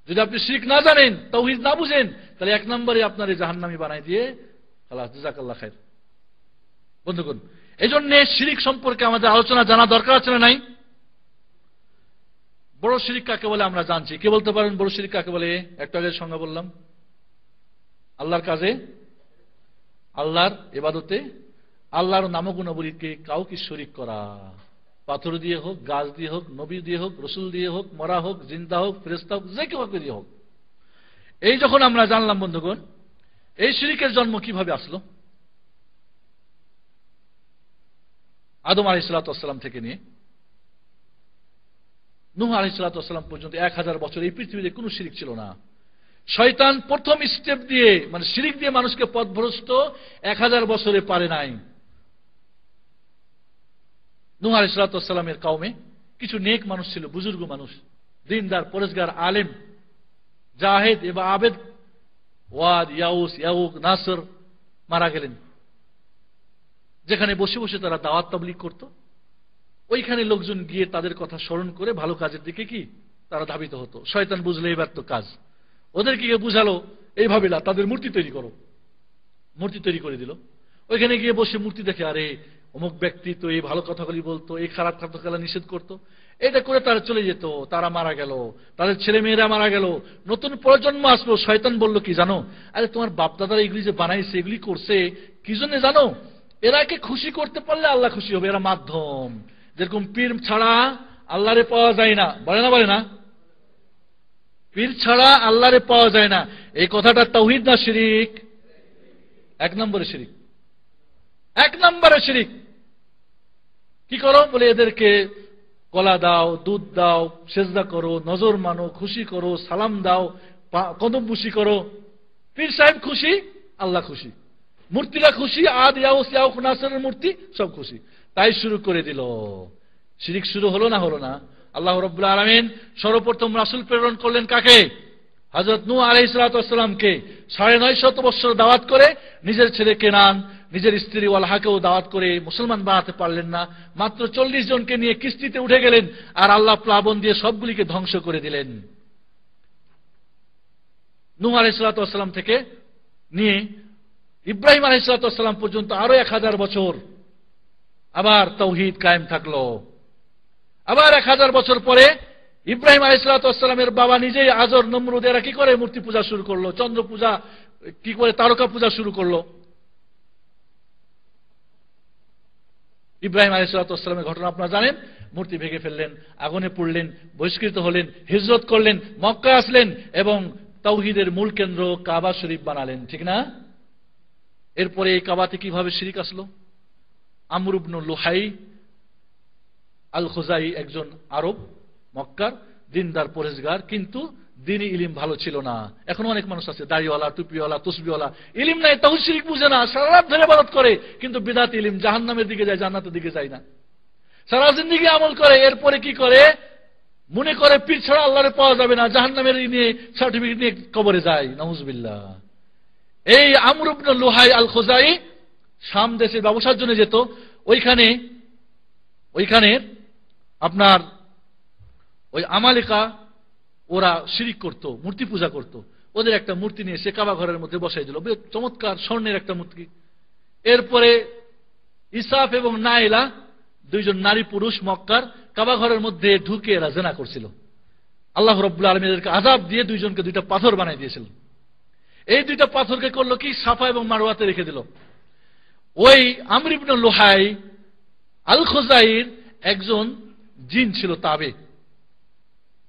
যদি আপনি শিরিক না জানেন, তাওহীদ না বুঝেন, তাহলে 1 নম্বরে আপনার জাহান্নামী বানাই দিয়ে খালাস, জাযাকাল্লাহ খাইর। বন্ধুগণ, এজন্য শিরিক সম্পর্কে আমাদের আলোচনা জানা দরকার আছে না নাই? বড় শিরিক কাকে বলে আমরা জানছি। কে বলতে পারেন বড় শিরিক কাকে বলে? একটু আগে সংজ্ঞা বললাম। আল্লাহর কাজে, আল্লাহর ইবাদতে, আল্লাহর নামগুণাবলীকে কাউকে শরীক করা। পাথর দিয়ে হোক, গাছ দিয়ে হোক, নবী দিয়ে হোক, রসুল দিয়ে হোক, মরা হোক, জিন্দা হোক, ফেরেশতা হোক, যে কেউ দিয়ে হোক। এই যখন আমরা জানলাম বন্ধুগণ, এই শিরিকের জন্ম কিভাবে আসলো? আদম আলাইহিস সালাম থেকে নিয়ে নূহ আলাইহিস সালাম পর্যন্ত 1000 বছর এই পৃথিবীতে কোনো শিরিক ছিল না। শয়তান প্রথম স্টেপ দিয়ে, মানে শিরিক দিয়ে মানুষকে পথভ্রষ্ট 1000 বছরে পারে নাই। নূহ আলাইহিস সালামের কওমে কিছু নেক মানুষ ছিল, বুজুর্গ মানুষ, দিনদার, পরেশগার, আলেম, জাহেদ এবং আবেদ। ওয়াদ, ইয়াউস, ইয়াউক, নাসর মারা গেলেন। যেখানে বসে বসে তারা দাওয়াত তাবলীগ করত, ওইখানে লোকজন গিয়ে তাদের কথা স্মরণ করে ভালো কাজের দিকে কি তারা ধাবিত হতো। শয়তান বুঝলে এবার তো কাজ, ওদেরকে গিয়ে বুঝালো এইভাবে না, তাদের মূর্তি তৈরি করো। মূর্তি তৈরি করে দিল। ওইখানে গিয়ে বসে মূর্তি দেখে, আরে অমুক ব্যক্তি তো এই ভালো কথাগুলি বলতো, এই খারাপ কথাগুলো নিষেধ করতো, এটা করে তারা চলে যেত। তারা মারা গেল, তাদের ছেলে মেয়েরা মারা গেল, নতুন প্রজন্ম আসলো। শয়তান বলল কি জানো? আরে তোমার বাপ দাদারা এগুলি যে বানাইছে, এগুলি করছে কি জন্য জানো? এরাকে খুশি করতে পারলে আল্লাহ খুশি হবে। এরা মাধ্যম। যেরকম পীর ছাড়া আল্লাহরে পাওয়া যায় না, বলে না? পীর ছাড়া আল্লাহরে পাওয়া যায় না। এই কথাটা তাওহীদ না শিরিক? 1 নম্বরে শিরিক। 1 নম্বরে শিরিক। কি করো? বলে এদেরকে কলা দাও, দুধ দাও, সেজদা করো, নজর মানো, খুশি করো, সালাম দাও, কদম বুশি করো। পীর সাহেব খুশি, আল্লাহ খুশি, মূর্তিরা খুশি, আদ, ইয়াউস, ইয়াউক, নাসরের মূর্তি সব খুশি। তাই শুরু করে দিল। শিরিক শুরু হলো না? হলো না? আল্লাহ রাব্বুল আলামিন সর্বপ্রথম রাসূল প্রেরণ করলেন কাকে? হযরত নূহ আলাইহিস সালামকে। 950 বছর দাওয়াত করে নিজের ছেলে কেনান, নিজের স্ত্রী ওয়ালহাকেও দাওয়াত করে মুসলমান বানাতে পারলেন না। মাত্র 40 জনকে নিয়ে কিস্তিতে উঠে গেলেন, আর আল্লাহ প্লাবন দিয়ে সবগুলিকে ধ্বংস করে দিলেন। নূহ আলাইহিস সালাম থেকে নিয়ে ইব্রাহিম আলাইহিস সালাম পর্যন্ত আরো 1000 বছর আবার তাওহীদ কায়েম থাকলো। আবার 1000 বছর পরে ইব্রাহিম আলাইহিস সালামের বাবা নিজেই আজর, নমরুদ এরা কি করে মূর্তি পূজা শুরু করলো, চন্দ্র পূজা কি করে, তারকা পূজা শুরু করলো। ইব্রাহিম আলাইহিস সালামের ঘটনা আপনারা জানেন। মূর্তি ভেঙে ফেললেন, আগুনে পুড়লেন, বহিষ্কৃত হলেন, হিজরত করলেন, মক্কা আসলেন এবং তাওহীদের মূল কেন্দ্র কাবা শরীফ বানালেন। ঠিক না? এরপরে এই কাবাতে কিভাবে শিরিক আসলো? আমর ইবনে লুহাই আল খুজাই একজন আরব, মক্কার দিনদার পরেজগার, কিন্তু দিনই ইলিম ভালো ছিল না। এখন অনেক মানুষ আছে দাড়িওয়ালা, টুপিওয়ালা, তসবিওয়ালা, ইলিম নাই, তাওহীদ শিরিক বুঝে না, সারা রাত ধরে ইবাদত করে, কিন্তু বিদআত ইলিম, জাহান্নামের দিকে যায়, জান্নাতের দিকে যায় না। সারা জিন্দেগি আমল করে, এরপরে কি করে? মনে করে পীর ছাড়া আল্লাহরে পাওয়া যাবে না, জাহান্নামের নিয়ে সার্টিফিকেট নিয়ে কবরে যায়। নাউজুবিল্লাহ। এই আমর ইবনে লুহাই আল খুজাই শাম দেশে ব্যবসার জন্য যেত। ওইখানে আপনার ওই আমালিকা ওরা শিরিক করত, মূর্তি পূজা করত। ওদের একটা মূর্তি নিয়ে সে কাবা ঘরের মধ্যে বসাই দিল, চমৎকার স্বর্ণের একটা মূর্তি। এরপরে ইসাফ এবং নাইলা দুইজন নারী পুরুষ মক্কার কাবা ঘরের মধ্যে ঢুকে এরা জিনা করছিল। আল্লাহ রাব্বুল আলামিন এদেরকে আযাব দিয়ে দুইজনকে দুইটা পাথর বানাই দিয়েছিলেন। এই দুইটা পাথরকে করলো কি? সাফা এবং মারওয়াতে রেখে দিল। ওই আমর ইবনে লুহাই আল খুজাইর একজন জিন ছিল তাবে,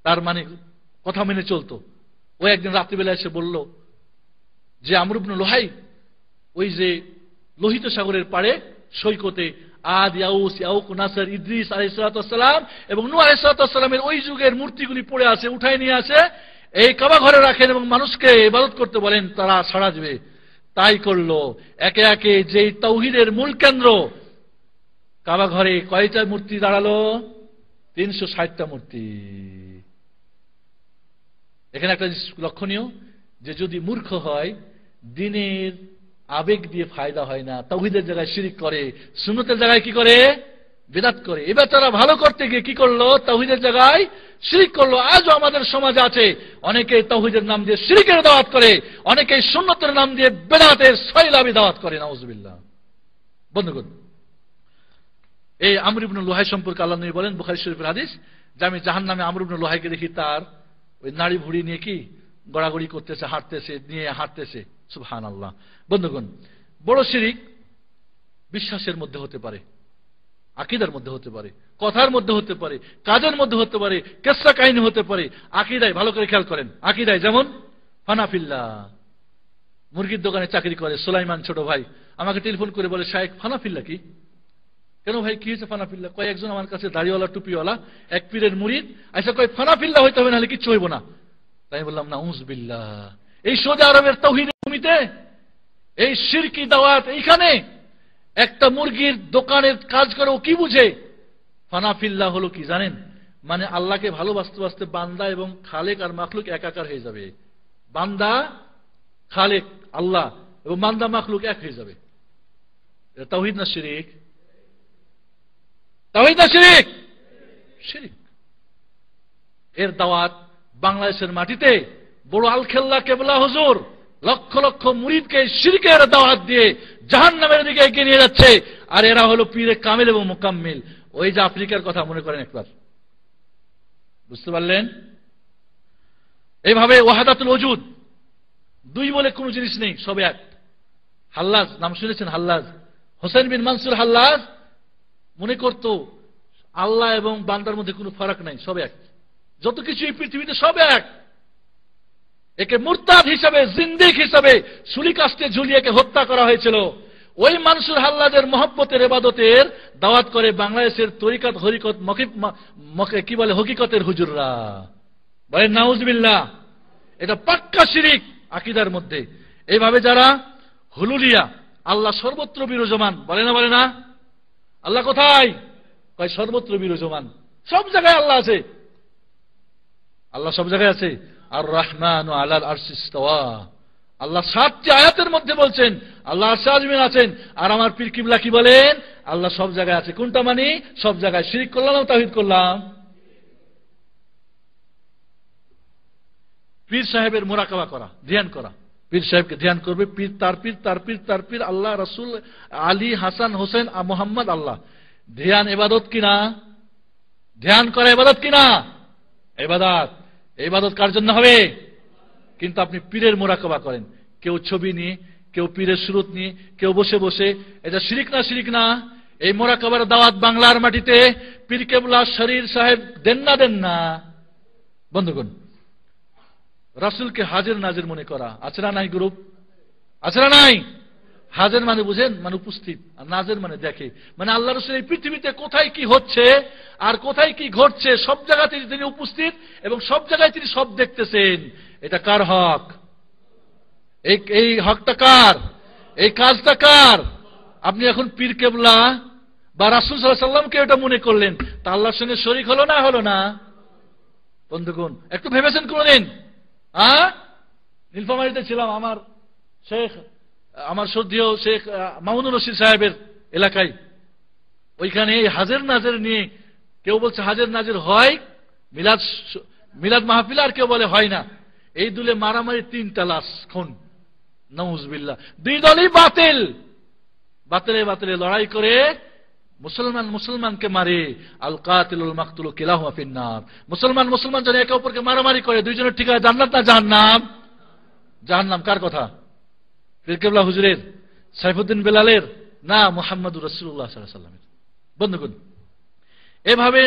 তার মানে কথা মেনে চলতো। ও একদিন রাত্রিবেলা এসে বলল যে আমর ইবনে লুহাই, ওই যে লোহিত সাগরের পাড়ে সৈকতে আদ, ইয়াউস, ইয়াউক, নাসর, ইদ্রিস আলাইহিস সালাতু ওয়াস সালাম এবং নূহ আলাইহিস সালাতু ওয়াস সালামের ওই যুগের মূর্তিগুলি পড়ে আছে, উঠায় নিয়ে আসে এই কাবা ঘরে রাখেন এবং মানুষকে ইবাদত করতে বলেন, তারা সাড়া দেবে। তাই করলো। একে একে যেই তাওহীদের মূল কেন্দ্র কাবা ঘরে কয়টা মূর্তি দাঁড়ালো? 360টা মূর্তি। এখানে একটা লক্ষণীয় যে যদি মূর্খ হয়, দিনের আবেগ দিয়ে ফায়দা হয় না, তাওহীদের জায়গায় শিরিক করে, সুন্নতের জায়গায় কি করে? বিদআত করে। এবার তারা ভালো করতে গিয়ে কি করলো? তাওহীদের জায়গায় শিরিক করলো। আজও আমাদের সমাজে আছে অনেকে তাওহীদের নাম দিয়ে শিরিকের দাওয়াত করে, অনেকে সুন্নতের নাম দিয়ে বিদআতের সয়লাবি দাওয়াত করে। নাউজুবিল্লাহ। বন্ধুগণ, এই আমর ইবনে লুহাই সম্পর্কে আল্লাহ নবী বলেন, বুখারী শরীফের হাদিস, যে আমি জাহান্নামে আমর ইবনে লুহাইকে দেখি তার ওই নাড়ি ভুড়ি নিয়ে কি গড়াগড়ি করতেছে, হাঁটতেছে। সুবহানাল্লাহ। বন্ধুগণ, বড় শিরিক বিশ্বাসের মধ্যে হতে পারে, আকীদার মধ্যে হতে পারে, কথার মধ্যে হতে পারে, কাজের মধ্যে হতে পারে, কিসসা কাহিনী হতে পারে। আকীদায় ভালো করে খেয়াল করেন। আকীদায় যেমন ফানাফিল্লাহ, মুরগির দোকানে চাকরি করে সুলাইমান ছোট ভাই আমাকে টেলিফোন করে বলে, শায়েখ ফানাফিল্লাহ কি? কেন ভাই, কি হয়েছে ফানাফিল্লাহ? কয় একজন আমার কাছে দাড়িওয়ালা, টুপিওয়ালা, এক পীরের মুরিদ, আচ্ছা কয় ফানাফিল্লাহ হইতে হবে, নাহলে কিচ্ছু হইব না। তাই বললাম নাউজুবিল্লাহ। এই সৌদি আরবের তাওহীদের ভূমিতে এই শিরকি দাওয়াত, এইখানে একটা মুরগির দোকানের কাজ করে ও কি বুঝে? ফানাফিল্লাহ হলো কি জানেন? মানে আল্লাহকে ভালোবাসতে বাসতে বান্দা এবং খালেক আর মাখলুক একাকার হয়ে যাবে। বান্দা, খালেক আল্লাহ এবং বান্দা মাখলুক এক হয়ে যাবে। এটা তাওহীদ না শিরিক? তাওহীদ না শিরিক? শিরিক। এর দাওয়াত বাংলাদেশের মাটিতে বড় আলখেল্লা কেবলা হুজুর লক্ষ লক্ষ মুরিদকে শিরকের দাওয়াত দিয়ে জাহান্নামের দিকে এগিয়ে নিয়ে যাচ্ছে। আর এরা হলো পীরে কামিল এবং মুকাম্মিল। ওই যে আফ্রিকার কথা মনে করেন একবার, বুঝতে পারলেন? এইভাবে ওয়াহাদাতুল ওজুদ, দুই বলে কোনো জিনিস নেই, সব এক। হাল্লাজ নাম শুনেছেন? হাল্লাজ, হোসেন বিন মানসুর হাল্লাজ মনে করত আল্লাহ এবং বান্দার মধ্যে কোনো ফারাক নাই, সব এক। যত কিছু এই পৃথিবীতে সব এক। একে মুরতাদ হিসাবে, জিন্দিক হিসাবে সুলি কাস্টে ঝুলিয়ে হত্যা করা হয়েছিল। ওই মানসুর হাল্লাজের মহব্বতের ইবাদতের দাওয়াত করে বাংলাদেশের তরিকত, হরিকত, কি বলে, হকিকতের হুজুররা। বলেন নাউজুবিল্লাহ। এটা পাক্কা শিরিক আকীদার মধ্যে। এইভাবে যারা হুলুলিয়া, আল্লাহ সর্বত্র বিরাজমান, বলে না? আল্লাহ কোথায়? কয় সর্বত্র বিরাজমান, সব জায়গায় আল্লাহ আছে। আল্লাহ সব জায়গায় আছে। আর রহমান আলাল আরশি ইস্তাওয়া, আল্লাহ 7টি আয়াতের মধ্যে বলছেন আল্লাহ আরশে আযমিন আছেন। আর আমার পীর কিবলা কি বলেন? আল্লাহ সব জায়গায় আছে। কোনটা মানি? সব জায়গায়। শিরিক করলাম না তাওহীদ করলাম? পীর সাহেবের মুরাকাবা করা, ধ্যান করা, পীর সাহেবকে ধ্যান করবে, পীর তার পীর, তার পীর তার পীর, আল্লাহ, রাসূল, আলী, হাসান, হোসেন, মুহাম্মদ, আল্লাহ। ধ্যান ইবাদত কিনা? ধ্যান করা ইবাদত কিনা? ইবাদত। ইবাদত কার জন্য হবে? কিন্তু আপনি পীরের মুরাকাবা করেন, কেউ ছবি নিয়ে, কেউ পীরের সুরত নিয়ে, কেউ বসে বসে, এটা শিরিক না? শিরিক না? এই মুরাকাবার দাওয়াত বাংলার মাটিতে পীর কেবলা শরীর সাহেব দেন না? বন্ধুগণ, রাসূলকে হাজির নাজির মনে করা আছে না নাই? গ্রুপ আছে না নাই? হাজের মানে বুঝেন, মানে উপস্থিত, আর নাজের মানে দেখে। মানে আল্লাহ রাসূল এই পৃথিবীতে কোথায় কি হচ্ছে আর কোথায় কি ঘটছে সব জায়গাতে তিনি উপস্থিত এবং সব জায়গায় তিনি সব দেখতেছেন। এটা কার হক? এই হকটা কার? এই কাজটা কার? আপনি এখন পীর কেবলা বা রাসূল সাল্লাল্লাহু আলাইহি ওয়াসাল্লামকে এটা মনে করলেন, তা আল্লাহর সঙ্গে শরীক হলো না হলো না? বন্ধুগণ একটু ভেবেছেন কোনদিন? নীলফামারীতে ছিলাম, আমার শ্রদ্ধেয় শেখ মামুনুর রশিদ সাহেবের এলাকায়। ওইখানে এই হাজের নাজের নিয়ে কেউ বলছে হাজের নাজের হয় মিলাদ মাহফিল, আর কেউ বলে হয় না। এই দুলে মারামারি, 3টা লাশ খুন, নাউজুবিল্লাহ। দুই দলই বাতিল, বাতিলে লড়াই করে মুসলমানকে মারে। আল কাতিলুল মাকতুলু কিলাহুমা ফিন্নার। মুসলমান যেন একে অপরকে মারামারি করে, দুইজনের ঠিকানা জান্নাত না জাহান্নাম? জাহান্নাম। কার কথা? পীর কেবলা হুজুরের, সাইফুদ্দিন বেলালের, না মুহাম্মদুর রাসূলুল্লাহ সাল্লাল্লাহু আলাইহি ওয়াসাল্লামের? বন্ধুগণ এভাবে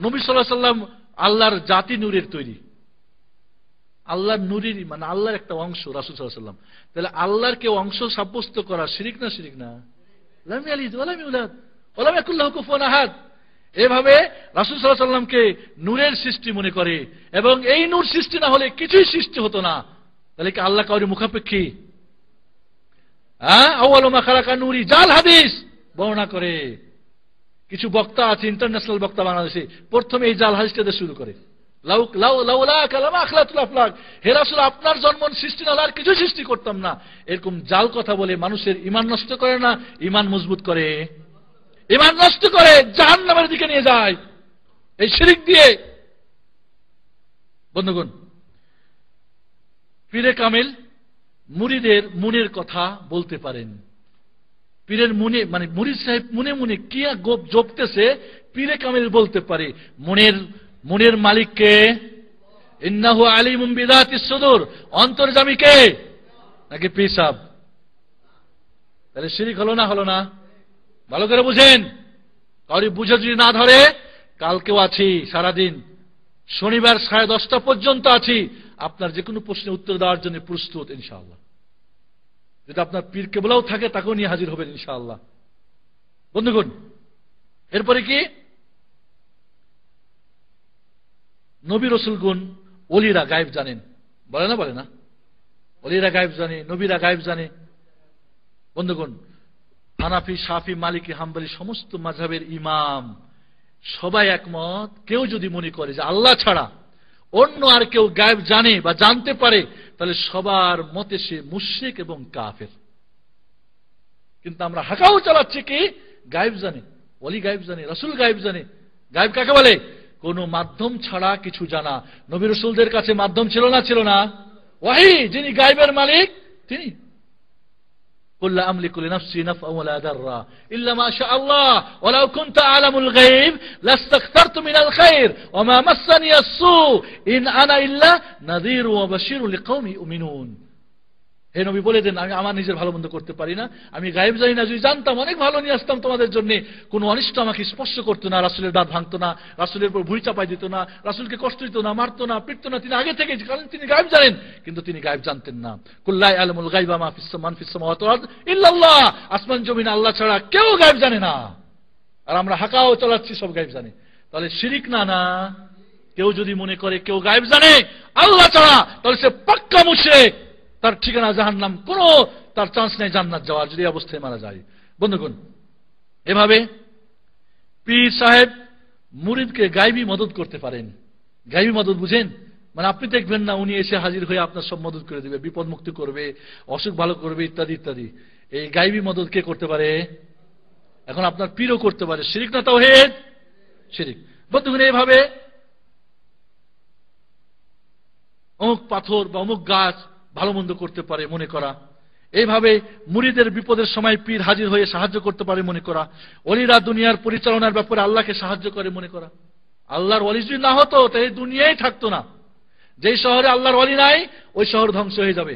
নবী সাল্লাল্লাহু আলাইহি ওয়াসাল্লাম আল্লাহর জাতি নূরের তৈরি, আল্লাহর নূরের মানে আল্লাহর একটা অংশ রাসূল সাল্লাল্লাহু আলাইহি ওয়াসাল্লাম। তাহলে আল্লাহর কেউ অংশ সাব্যস্ত করা শিরক না? শিরক না? লাম ইয়ালিদ ওয়া লাম ইউলাদ ওয়া লাম ইয়াকুল লাহু কুফুয়ান আহাদ। এভাবে রাসূল সাল্লাল্লাহু আলাইহি ওয়াসাল্লামকে নূরের সৃষ্টি মনে করে, এবং এই নূর সৃষ্টি না হলে কিছুই সৃষ্টি হতো না। তাহলে কি আল্লাহ কাউরি মুখাপেক্ষী? আউয়ালু মা খালাকা নূরি, জাল হাদিস বর্ণনা করে। কিছু বক্তা আছে, ইন্টারন্যাশনাল বক্তা বাংলাদেশে, প্রথমে এই জাল হাদিসটা দিয়ে শুরু করে। লাউলা কালামা আখলাতুল আফলাক, হে রাসূল আপনার জন্ম সৃষ্টি না হলে আর কিছু সৃষ্টি করতাম না। এরকম জাল কথা বলে মানুষের ঈমান নষ্ট করে না, ঈমান মজবুত করে? ঈমান নষ্ট করে, জাহান্নামের দিকে নিয়ে যায় এই শিরক দিয়ে। বন্ধুগণ পীরে কামিল মুরিদের মনের কথা বলতে পারেন। পীরের মনে মানে মুরিদ সাহেব মনে কি জপতেছে পীরে কামিল বলতে পারে। মনের মালিককে? ইন্নাহু আলিমুম বিযাতিস সুদূর, অন্তর্যামী কে? নাকি পীর সাহেব? তাহলে শিরক হলো না হলো না? ভালো করে বুঝেন। কাউরি বুঝে যদি না ধরে, কালকেও আছি সারাদিন, শনিবার 10:30 পর্যন্ত আছি, আপনার যে কোনো প্রশ্নের উত্তর দেওয়ার জন্য প্রস্তুত ইনশাআল্লাহ। যদি আপনার পীর কেবলাও থাকে তাকেও নিয়ে হাজির হবেন ইনশাআল্লাহ। বন্ধুগণ এরপরে কি? নবী রাসূলগণ ওলিরা গায়েব জানেন, বলে না? ওলিরা গায়েব জানে, নবীরা গায়েব জানে। বন্ধুগণ হানাফি, শাফি, মালিকি, হাম্বলি সমস্ত মাযহাবের ইমাম সবাই একমত, কেউ যদি মনে করে যে আল্লাহ ছাড়া অন্য আর কেউ গায়েব জানে বা জানতে পারে, তাহলে সবার মতে সে মুশরিক এবং কাফের। কিন্তু আমরা হাকাও চালাচ্ছি কি গায়েব জানে, ওলি গায়েব জানে, রাসূল গায়েব জানে। গায়েব কাকে বলে? কোন মাধ্যম ছাড়া কিছু জানা। নবী রাসূলদের কাছে মাধ্যম ছিল না? ওয়াহি, যিনি গায়েবের মালিক তিনি। قل لا أملك لنفسي نفعا ولا ضرا إلا ما شاء الله ولو كنت أعلم الغيب لاستكثرت من الخير وما مسني السوء إن أنا إلا نذير وبشير لقوم يؤمنون। হে নবী বলে দেন, আমি আমার নিজের ভালো মন্দ করতে পারি না, আমি গায়েব জানি না। যদি জানতাম অনেক ভালো নিয়ে আসতাম তোমাদের জন্য। কোনো অনিষ্ট আমাকে স্পর্শ করতো না, রাসূলের দাঁত ভাঙতো না, রাসূলের উপর ভুঁড়ি চাপাই দিত না, রাসূলকে কষ্ট দিত না, মারতো না, পিটতো না। তিনি আগে থেকে, কারণ তিনি গায়েব জানেন, কিন্তু তিনি গায়েব জানতেন না। কুল লা ইয়ালামুল গায়বা মা ফিস সামাওয়াতি ওয়াল আরদ ইল্লাল্লাহ, আসমান জমিন আল্লাহ ছাড়া কেউ গায়েব জানে না। আর আমরা হাকাও চালাচ্ছি সব গায়েব জানে। তাহলে শিরক না? কেউ যদি মনে করে কেউ গায়েব জানে আল্লাহ ছাড়া, তাহলে সে পাক্কা মুশরিক, তার ঠিকানা জাহান্নাম, কোনো তার চান্স নেই জান্নাত যাওয়ার, যদি অবস্থায় মারা যায়। বন্ধুগণ এভাবে পীর সাহেব মুরিদকে গায়েবী মদত করতে পারেন। গায়েবী মদত বুঝেন? মানে আপনি দেখবেন না উনি এসে হাজির হয়ে আপনার সব মদত করে দেবে, বিপদ মুক্তি করবে, অসুখ ভালো করবে, ইত্যাদি ইত্যাদি। এই গায়েবী মদত কে করতে পারে? এখন আপনার পীরও করতে পারে। শিরক না তাওহীদ? শিরক। বন্ধুগণ এভাবে অমুক পাথর বা অমুক গাছ ভালো মন্দ করতে পারে মনে করা। এইভাবে মুরিদের বিপদের সময় পীর হাজির হয়ে সাহায্য করতে পারে মনে করা। ওলিরা দুনিয়ার পরিচালনার ব্যাপারে আল্লাহকে সাহায্য করে মনে করা। আল্লাহর ওলি যদি না হতো তাহলে দুনিয়াই থাকতো না। যেই শহরে আল্লাহর ওলি নাই ওই শহর ধ্বংস হয়ে যাবে।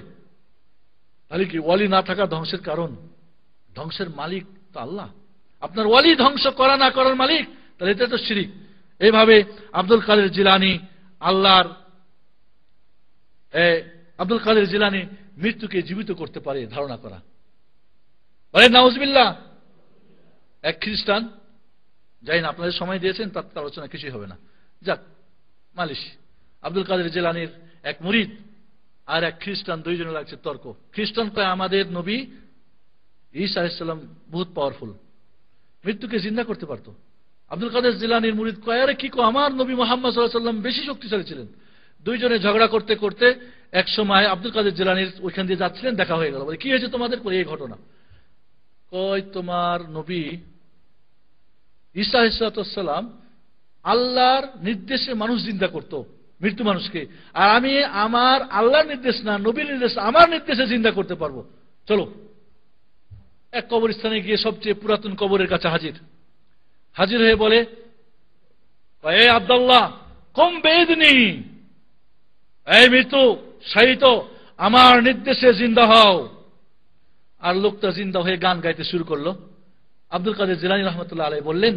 তাহলে কি ওলি না থাকা ধ্বংসের কারণ? ধ্বংসের মালিক তো আল্লাহ। আপনার ওলি ধ্বংস করা না করার মালিক, তাহলে এটা তো শিরক। এইভাবে আব্দুল কাদের জিলানী আব্দুল কাদের জিলানী মৃত্যুকে জীবিত করতে পারে ধারণা করা। বলেন নাউজুবিল্লাহ। এক খ্রিস্টান, যাই না, আপনাদের সময় দিয়েছেন, তার আলোচনা কিছুই হবে না, যাক মালিশ। আব্দুল কাদের জিলানীর এক মুরিদ আর এক খ্রিস্টান, দুইজনে লাগছে তর্ক। খ্রিস্টান কয় আমাদের নবী ঈসা আলাইহিস সালাম বহুত পাওয়ারফুল, মৃত্যুকে জিন্দা করতে পারতো। আব্দুল কাদের জিলানীর মুরিদ কয় আরে কি কো, আমার নবী মুহাম্মদ সাল্লাল্লাহু আলাইহি ওয়াসাল্লাম বেশি শক্তিশালী ছিলেন। দুইজনে ঝগড়া করতে করতে এক সময় আব্দুল কাদের জিলানীর ওইখান দিয়ে যাচ্ছিলেন, দেখা হয়ে গেল। বলে কি হয়েছে তোমাদের? করে এই ঘটনা। কয় তোমার নবী ঈসা আলাইহিস সালাম আল্লাহর নির্দেশে মানুষ জিন্দা করত, মৃত্যু মানুষকে, আর আমি আমার আল্লাহর নির্দেশ না, নবীর নির্দেশ, আমার নির্দেশে জিন্দা করতে পারবো। চলো। এক কবরস্থানে গিয়ে সবচেয়ে পুরাতন কবরের কাছে হাজির হয়ে বলে এ আব্দুল্লাহ কম বেদনি, এই মৃত্যু শাহিত আমার নির্দেশে জিন্দা হও। আর লোকটা জিন্দা হয়ে গান গাইতে শুরু করলো। আব্দুল কাদের জিলানী রহমতুল্লাহ আলাইহি বললেন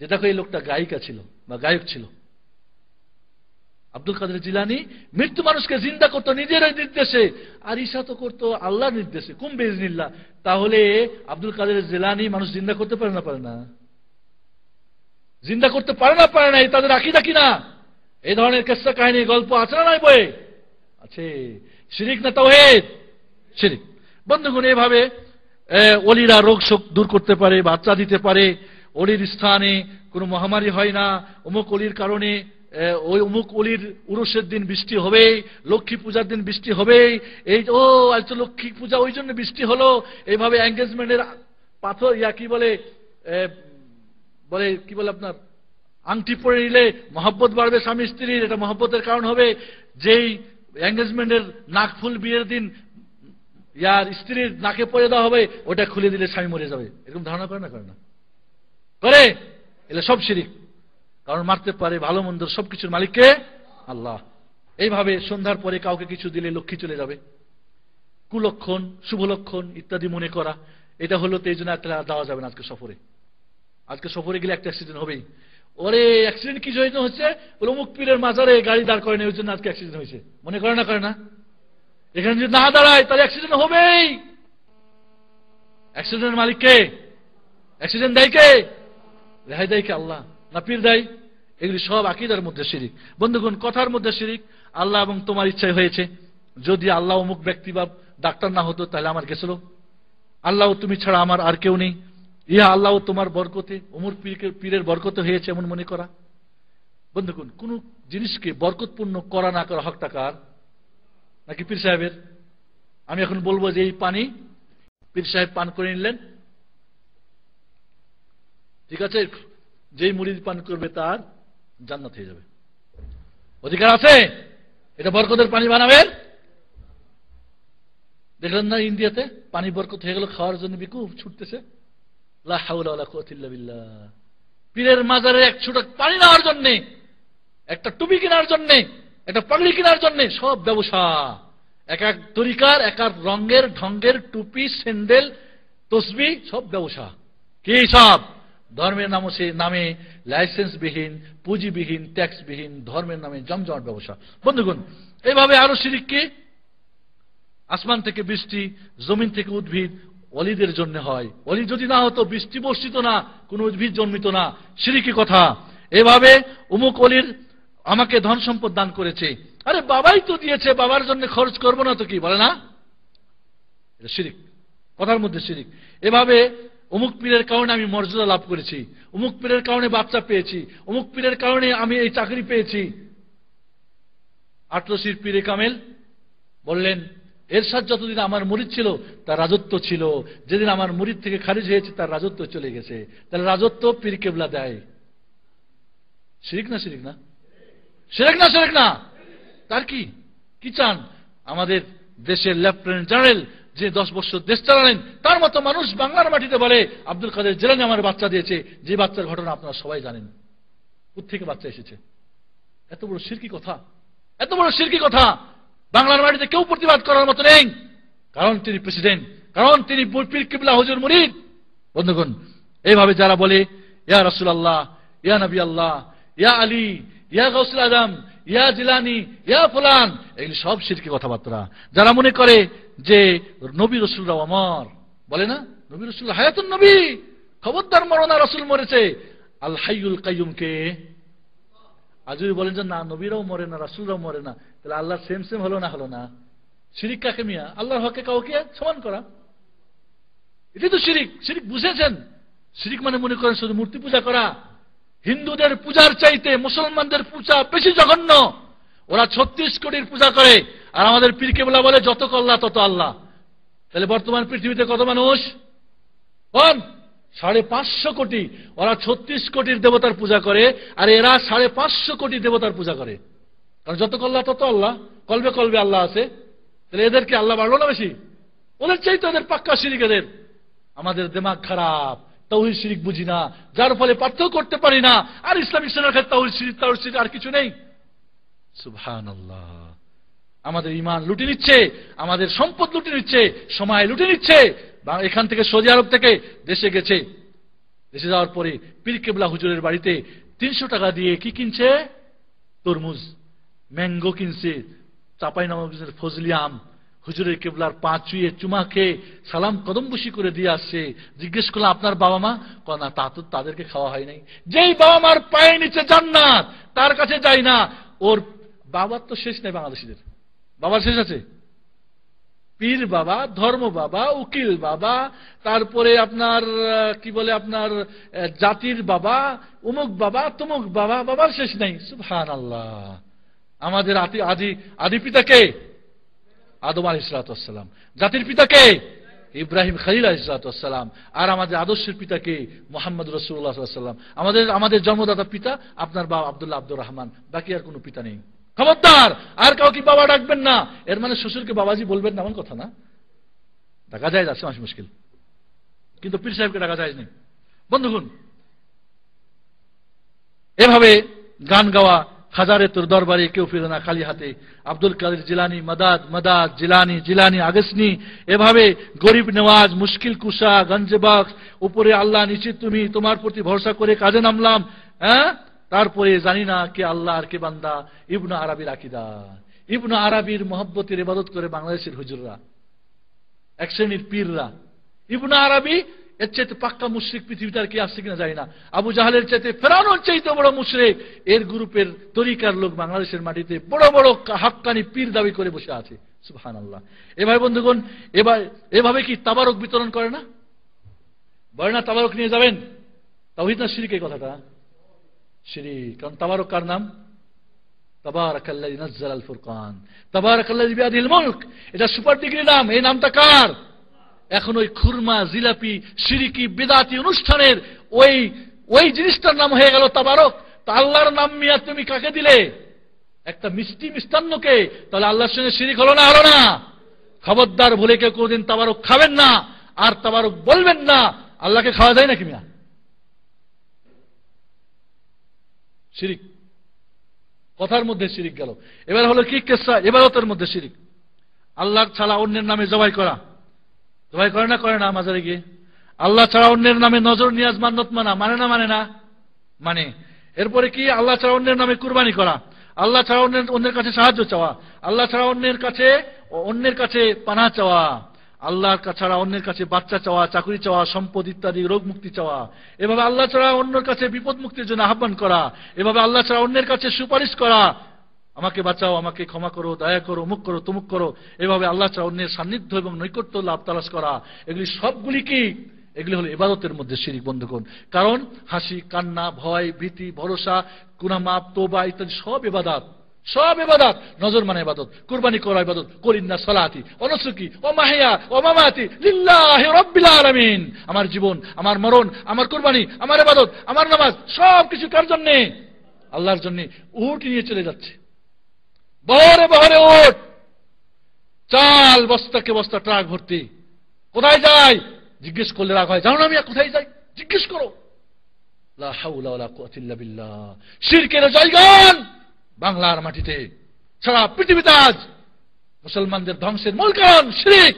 যে দেখো এই লোকটা গায়িকা ছিল বা গায়ক ছিল। আব্দুল কাদের জিলানী মৃত্যু মানুষকে জিন্দা করতো নিজের নির্দেশে, আর ঈসা তো করতো আল্লাহর নির্দেশে, কুম বিইজনিল্লাহ। তাহলে আব্দুল কাদের জিলানী মানুষ জিন্দা করতে পারে না? পারে না? জিন্দা করতে পারে না? পারে না? এই তাদের আকীদা কিনা? এই ধরনের কিসসা কাহিনী গল্প আছে না নাই বইয়ে? আছে। শিরিক না তাওহীদ? শিরিক। বন্ধুগণ, এভাবে ওলিরা রোগ শোক দূর করতে পারে, বাচ্চা দিতে পারে, ওলির স্থানে কোনো মহামারী হয় না, অমুক ওলির কারণে ওই অমুক ওলির উরুসের দিন বৃষ্টি হবে, লক্ষ্মী পূজার দিন বৃষ্টি হবে, এই আজ তো লক্ষ্মী পূজা ওই জন্য বৃষ্টি হলো। এইভাবে এঙ্গেজমেন্টের পাথর কি বলে কি বলে আপনার আংটি পরে নিলে মহব্বত বাড়বে স্বামী স্ত্রীর, এটা মহব্বতের কারণ হবে। যেই এঙ্গেজমেন্টের নাকফুল বিয়ের দিন ইয়ার স্ত্রীর নাকে পরে দেওয়া হবে, ওটা খুলে দিলে স্বামী মরে যাবে, এরকম ধারণা করে না? করে না? করে। এগুলো সব শিরিক। কারণ মারতে পারে ভালো মন্দ সবকিছুর মালিককে আল্লাহ। এইভাবে সন্ধ্যার পরে কাউকে কিছু দিলে লক্ষ্মী চলে যাবে, কুলক্ষণ শুভ লক্ষণ ইত্যাদি মনে করা, এটা হলো তো এই জন্য দেওয়া যাবে না। আজকে সফরে গেলে একটা অ্যাক্সিডেন্ট হবেই। ওরে অ্যাক্সিডেন্ট কি জন্য হচ্ছে? বলে অমুক পীরের মাজারে গাড়ি দাঁড় করে নেই, ওই জন্য আজকে অ্যাক্সিডেন্ট হয়েছে। মনে করে না? করে না? এখানে যদি না দাঁড়ায় তাহলে অ্যাক্সিডেন্ট হবেই। অ্যাক্সিডেন্টের মালিক কে? অ্যাক্সিডেন্ট দেয় কে? রেহাই দেয় কে? আল্লাহ না পীর দেয়? এগুলি সব আকীদার মধ্যে শিরিক। বন্ধুগণ, কথার মধ্যে শিরিক। আল্লাহ এবং তোমার ইচ্ছায় হয়েছে। যদি আল্লাহ অমুক ব্যক্তি বা ডাক্তার না হতো তাহলে আমার গেছিল। আল্লাহ তুমি ছাড়া আমার আর কেউ নেই, ইহা আল্লাহ তোমার বরকতে, অমুক পীরের বরকতে হয়েছে এমন মনে করা। বন্ধুগণ, কোন জিনিসকে বরকতপূর্ণ করা না করা হকটা কার? নাকি পীর সাহেবের? আমি এখন বলবো যে এই পানি পীর সাহেব পান করে নিলেন, ঠিক আছে, যেই মুরিদ পান করবে তার জান্নাত হয়ে যাবে, অধিকার আছে? এটা বরকতের পানি বানাবেন। দেখলেন না ইন্ডিয়াতে পানি বরকত হয়ে গেল, খাওয়ার জন্য বিকুব ছুটতেছে। লা হাওলা ওয়ালা কুওয়াতা ইল্লা বিল্লাহ। পীরের মাজারে এক ছোট পানি নেওয়ার জন্য, একটা টুপি কেনার জন্য, একটা পাগড়ি কেনার জন্য সব ব্যবসা। এক এক তরিকার এক এক রঙের ঢঙ্গের টুপি, স্যান্ডেল, তসবিহ, সব ব্যবসা। কি সব? ধর্মের নামে লাইসেন্সবিহীন, পুঁজিবিহীন, ট্যাক্সবিহীন ধর্মের নামে জমজমাট ব্যবসা। বন্ধুগণ, এইভাবে আরো শিরিক কি? আসমান থেকে বৃষ্টি, জমিন থেকে উদ্ভিদ ওলিদের জন্য হয়। ওলি যদি না হতো বৃষ্টি বর্ষিত না, কোন উদ্ভিদ জন্মিত না। শিরিকি কথা। এভাবে অমুক ওলির আমাকে ধন সম্পদ দান করেছে, আরে বাবাই তো দিয়েছে, বাবার জন্য খরচ করবো না তো কি? বলে না? এটা শিরিক, কথার মধ্যে শিরিক। এভাবে অমুক পীরের কারণে আমি মর্যাদা লাভ করেছি, অমুক পীরের কারণে বাচ্চা পেয়েছি, অমুক পীরের কারণে আমি এই চাকরি পেয়েছি। আটরশির পীরে কামেল বললেন এরশাদ যতদিন আমার মুরিদ ছিল তার রাজত্ব ছিল, যেদিন আমার মুরিদ থেকে খারিজ হয়েছে তার রাজত্ব চলে গেছে। তাহলে রাজত্ব পীর কেবলা দেয়। শিরিক না? শিরিক না? শিরিক না? শিরিক না? তার কি কি চান? আমাদের দেশের লেফটেন্যান্ট জেনারেল যে 10 বছর দেশ চালালেন, তার মতো মানুষ বাংলার মাটিতে বলে আব্দুল কাদের জিলানী আমার বাচ্চা দিয়েছে, যে বাচ্চার ঘটনা আপনারা সবাই জানেন। কোত্থেকে বাচ্চা এসেছে? এত বড় শিরকি কথা, এত বড় শিরকি কথা বাংলার মাটিতে কেউ প্রতিবাদ করার মতো নেই। কারণ তিনি প্রেসিডেন্ট, কারণ তিনি পীর কিবলা হুজুর মুরিদ। বন্ধুগণ, এইভাবে যারা বলে ইয়া রাসূলুল্লাহ, ইয়া নবী আল্লাহ, ইয়া আলী, ইয়া গাউসুল আজম, ইয়া জিলানী, ইয়া ফুলান, এগুলি সব শিরকি কথাবার্তা। যারা মনে করে যে নবী রাসূলরা অমর, বলে না, নবী রাসূল হায়াতুন নবী, খবরদার মরো না, রাসূল মরেছে। আল হাইয়ুল কাইয়ুম কে? আজ যদি বলেন যে না, নবীরাও মরে না, রাসূলরাও মরে না, তাহলে আল্লাহ সেম সেম হলো না? হলো না। শিরিক কাকে মিয়া? আল্লাহর হকে কাউকে সমান করা, এটাই তো শিরিক। শিরিক বুঝেছেন? শিরিক মানে মনে করেন শুধু মূর্তি পূজা করা। হিন্দুদের পূজার চাইতে মুসলমানদের পূজা বেশি জঘন্য। ওরা 36 কোটির পূজা করে, আর আমাদের পীর কেবলা বলে যত আল্লাহ তত আল্লাহ। তাহলে বর্তমান পৃথিবীতে কত মানুষ? 550 কোটি। ওরা 36 কোটির দেবতার পূজা করে, আর এরা 550 কোটি দেবতার পূজা করে। কারণ যত আল্লাহ তত আল্লাহ, কলবে কলবে আল্লাহ আছে। তাহলে এদেরকে আল্লাহ বাড়লো না বেশি? ওদের চাইতে ওদের পাক্কা শিরিক। এদের আমাদের দিমাগ খারাপ, তাওহীদ শিরিক বুঝি না, যার ফলে পার্থক্য করতে পারি না। আর ইসলামিক শরীয়তের তাওহীদ শিরিক আর কিছু নেই। সুবহানাল্লাহ। আমাদের ঈমান লুটে নিচ্ছে, আমাদের সম্পদ লুটে নিচ্ছে, সময় লুটে নিচ্ছে। এখান থেকে সৌদি আরব থেকে দেশে গেছে, দেশে যাওয়ার পরে পীর কেবলা হুজুরের বাড়িতে 300 টাকা দিয়ে কি কিনছে? তরমুজ, ম্যাঙ্গো কিনছে, চাঁপাইনবাবগঞ্জের ফজলি আম। হুজুরের কেবলার পা চুইয়ে চুমা খেয়ে সালাম কদমবুশি করে দিয়ে আসছে। জিজ্ঞেস করলাম আপনার বাবা মা? না, তা তো তাদেরকে খাওয়া হয় নাই। যেই বাবা মার পায়ে নিচে জান্নাত, তার কাছে যাই না। ওর বাবার তো শেষ নাই বাংলাদেশিদের। বাবার শেষ আছে? পীর বাবা, ধর্ম বাবা, উকিল বাবা, তারপরে আপনার কি বলে, আপনার জাতির বাবা, উমুক বাবা, তুমুক বাবা, বাবার শেষ নাই। সুবহানাল্লাহ। আমাদের আদি পিতাকে আদম আলাইহিস সালাম, জাতির পিতাকে ইব্রাহিম খলিল আলাইহিস সালাম, আর আমাদের আদর্শের পিতাকে মুহাম্মদ রাসূলুল্লাহ সাল্লাল্লাহু আলাইহি ওয়াসাল্লাম। আমাদের জন্মদাতা পিতা আপনার বাবা আব্দুল্লাহ আব্দুর রহমান, বাকি আর কোনো পিতা নেই। খবরদার আর কাউকে বাবা ডাকবেন না। এর মানে শ্বশুরকে বাবাজি বলবেন না, এমন কথা না। ডাকা যায় যাচ্ছে মাস মুশকিল, কিন্তু পীর সাহেবকে ডাকা যায় নেই। বন্ধুগণ, এভাবে গান গাওয়া, হাজারে তোর দরবারে কেউ ফিরে না খালি হাতে, আব্দুল কাদের জিলানি, মাদাদ মাদাদ, জিলানি জিলানি আগসনি, এভাবে গরিব নেওয়াজ, মুশকিল কুশা, গঞ্জে বক্স, উপরে আল্লাহ, নিচে তুমি, তোমার প্রতি ভরসা করে কাজে নামলাম। তারপরে জানি না কে আল্লাহ আর কে বান্দা। ইবনে আরাবির আকীদা। ইবনে আরাবির মহব্বতের ইবাদত করে বাংলাদেশের হুজুররা, এক শ্রেণীর পীররা। ইবনে আরাবি এর চাইতে পাক্কা মুশরিক পৃথিবীতে আর কি আসছে কিনা জানি না। আবু জাহালের চাইতে, ফেরাউনের চাইতে বড় মুশরিক এর গ্রুপের তরিকার লোক বাংলাদেশের মাটিতে বড় বড় হাক্কানি পীর দাবি করে বসে আছে। সুবহানাল্লাহ। এভাবে বন্ধুগণ, এভাবে কি তাবারক বিতরণ করে না? বলে না তাবারক নিয়ে যাবেন? তাওহীদ না শিরক? এই কথাটা শিরিক। কারণ তাবারক কার নাম? তাবারাকাল্লাযী নাযালাল ফুরকান, তাবারাকাল্লাযী বিয়াদিহিল মুলক। এটা সুপার ডিগ্রি নাম। এই নামটা কার? এখন ওই খুরমা, জিলাপি, শিরিকি, বিদআতি অনুষ্ঠানের ওই জিনিসটার নাম হয়ে গেল তাবারক। তা আল্লাহর নাম মিয়া তুমি কাকে দিলে? একটা মিষ্টি মিষ্টান্নকে। তাহলে আল্লাহর সঙ্গে শিরিক হলো না? হলো না? খবরদার ভুলে কেউ কোনদিন তাবারক খাবেন না, আর তাবারক বলবেন না। আল্লাহকে খাওয়া যায় নাকি মিয়া? শিরিক। কথার মধ্যে শিরিক গেল। এবার হলো কি কেসা? ইবাদতের মধ্যে শিরিক। আল্লাহ ছাড়া অন্যের নামে জবাই করা। জবাই করে না? করে না? মাজারে গিয়ে আল্লাহ ছাড়া অন্যের নামে নজর নিয়াজ মান্নত মানা, মানে না? মানে না? মানে। এরপরে কি? আল্লাহ ছাড়া অন্যের নামে কুরবানি করা, আল্লাহ ছাড়া অন্যের কাছে সাহায্য চাওয়া, আল্লাহ ছাড়া অন্যের কাছে পানাহ চাওয়া, আল্লাহ ছাড়া অন্যের কাছে বাচ্চা চাওয়া, চাকরি চাওয়া, সম্পদ ইত্যাদি, রোগ মুক্তি চাওয়া। এভাবে আল্লাহ ছাড়া অন্যের কাছে বিপদ মুক্তির জন্য আহ্বান করা। এভাবে আল্লাহ ছাড়া অন্যের কাছে সুপারিশ করা, আমাকে বাঁচাও, আমাকে ক্ষমা করো, দয়া করো, মুখ করো, তুমুক করো। এভাবে আল্লাহ ছাড়া অন্যের সান্নিধ্য এবং নৈকট্য লাভ তালাশ করা। এগুলি সবগুলি কি? এগুলি হলো ইবাদতের মধ্যে শিরিক বন্ধুগণ। কারণ হাসি, কান্না, ভয়, ভীতি, ভরসা, গুনাহ মাফ, তওবা ইত্যাদি সব ইবাদত। সব ইবাদত। নজর মানে ইবাদত, কুরবানি করা ইবাদত। কুলিন্না সালাতি ওয়া নুসুকি ওয়া মাহইয়া ওয়া মামাতি লিল্লাহি রাব্বিল আলামিন। আমার জীবন, আমার মরণ, আমার কুরবানি, আমার ইবাদত, আমার নামাজ, সব কিছু কার জন্য? আল্লাহর জন্য। উট নিয়ে চলে যাচ্ছে, বহরে বহরে উট, চাল বস্তাকে বস্তা ট্রাক ভর্তি। কোথায় যায়? জিজ্ঞেস করলে রাগ হয়। জানো না মিয়া কোথায় যায়? জিজ্ঞেস করো। লা হাওলা ওয়ালা কুওয়াতা ইল্লা বিল্লাহ। শিরকের জয়গান বাংলার মাটিতে, সারা পৃথিবীতে আজ মুসলমানদের ধ্বংসের মূল কারণ শিরক।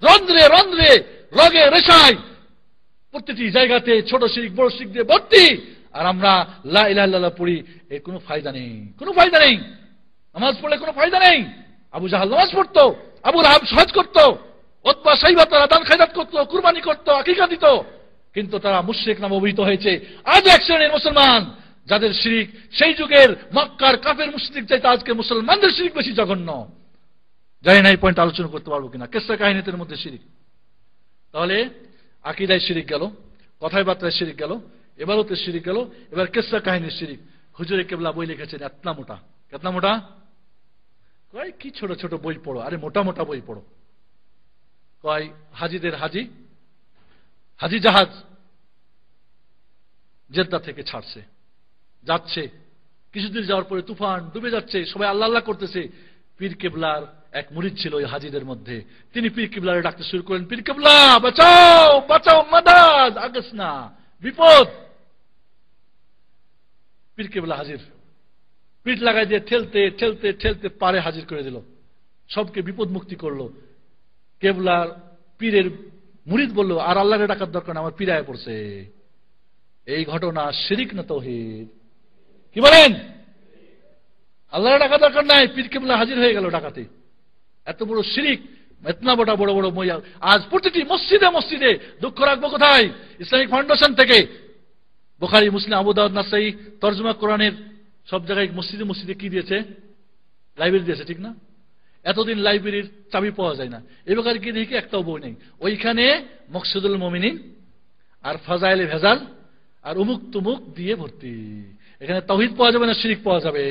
রন্ধ্রে রন্ধ্রে, রগে রেশায়, প্রতিটি জায়গাতে ছোট শিরক বড় শিরক দিয়ে ভর্তি। আর আমরা লা ইলাহা ইল্লাল্লাহ পড়ি, এর কোনো ফায়দা নেই, কোনো ফায়দা নেই। নামাজ পড়লে কোনো ফায়দা নেই। আবু জাহাল নামাজ পড়তো, আবু লাহাব হজ করতো, উতবা সাইবা তারা দান খায়রাত করতো, কুরবানি করতো, আকীকা দিত, কিন্তু তারা মুশরিক নামে অভিহিত হয়েছে। আজ এক শ্রেণীর মুসলমান যাদের শিরক সেই যুগের মক্কার কাফের মুশরিক চাইতে আজকে মুসলমানদের শিরক বেশি জঘন্য। জানি না এই পয়েন্ট আলোচনা করতে পারবো কিনা। কিসসা কাহিনীদের মধ্যে শিরক, তাহলে আকীদায় শিরক গেল, কথায় বার্তায় শিরক গেল, ইবাদতে শিরক গেল, এবার কিসসা কাহিনীর শিরক। হুজুরে কেবলা বই লিখেছেন এতনা মোটা, কেতনা মোটা, কয় কি ছোট ছোট বই পড়ো, আরে মোটা মোটা বই পড়ো। কয় হাজিদের হাজি জাহাজ জেদ্দা থেকে ছাড়ছে, যাচ্ছে, কিছুদিন যাওয়ার পরে তুফান, ডুবে যাচ্ছে, সবাই আল্লাহ আল্লাহ করতেছে। পীর কেবলার এক মুরিদ ছিল ওই হাজিদের মধ্যে, তিনি পীর কেবলারে ডাকতে শুরু করেন, পীর কেবলা বাঁচাও বাঁচাও, মাদাদ আগস না, বিপদ। পীর কেবলা হাজির পিঠ লাগাই দিয়ে ঠেলতে ঠেলতে ঠেলতে পারে হাজির করে দিল, সবকে বিপদ মুক্তি করলো। কেবলার পীরের মুরিদ বলল, আর আল্লাহরে ডাকার দরকার না, আমার পীরায় পড়ছে। এই ঘটনা শিরক না তাওহীদ? কি বলেন? আল্লাহরে ডাকা দরকার নাই, পীর কেবলা হাজির হয়ে গেল ডাকাতে। এত বড় শিরক, এতনা বড় বড় বড় মইয়া। আজ প্রতিটি মসজিদে মসজিদে, দুঃখ রাখবো কোথায়, ইসলামিক ফাউন্ডেশন থেকে বুখারী, মুসলিম, আবু দাউদ, নাসাই, তরজমা কোরআনের সব জায়গায় মসজিদে মসজিদে কি দিয়েছে, লাইব্রেরি দিয়েছে, ঠিক না? এতদিন লাইব্রেরির চাবি পাওয়া যায় না, এবার কি দেখি একটাও বই নেই। ওইখানে মকসুদুল মুমিনিন আর ফাজাইলে ভেজাল আর উমুক তুমুক দিয়ে ভর্তি। এখানে তাওহীদ পাওয়া যাবে না শিরক পাওয়া যাবে?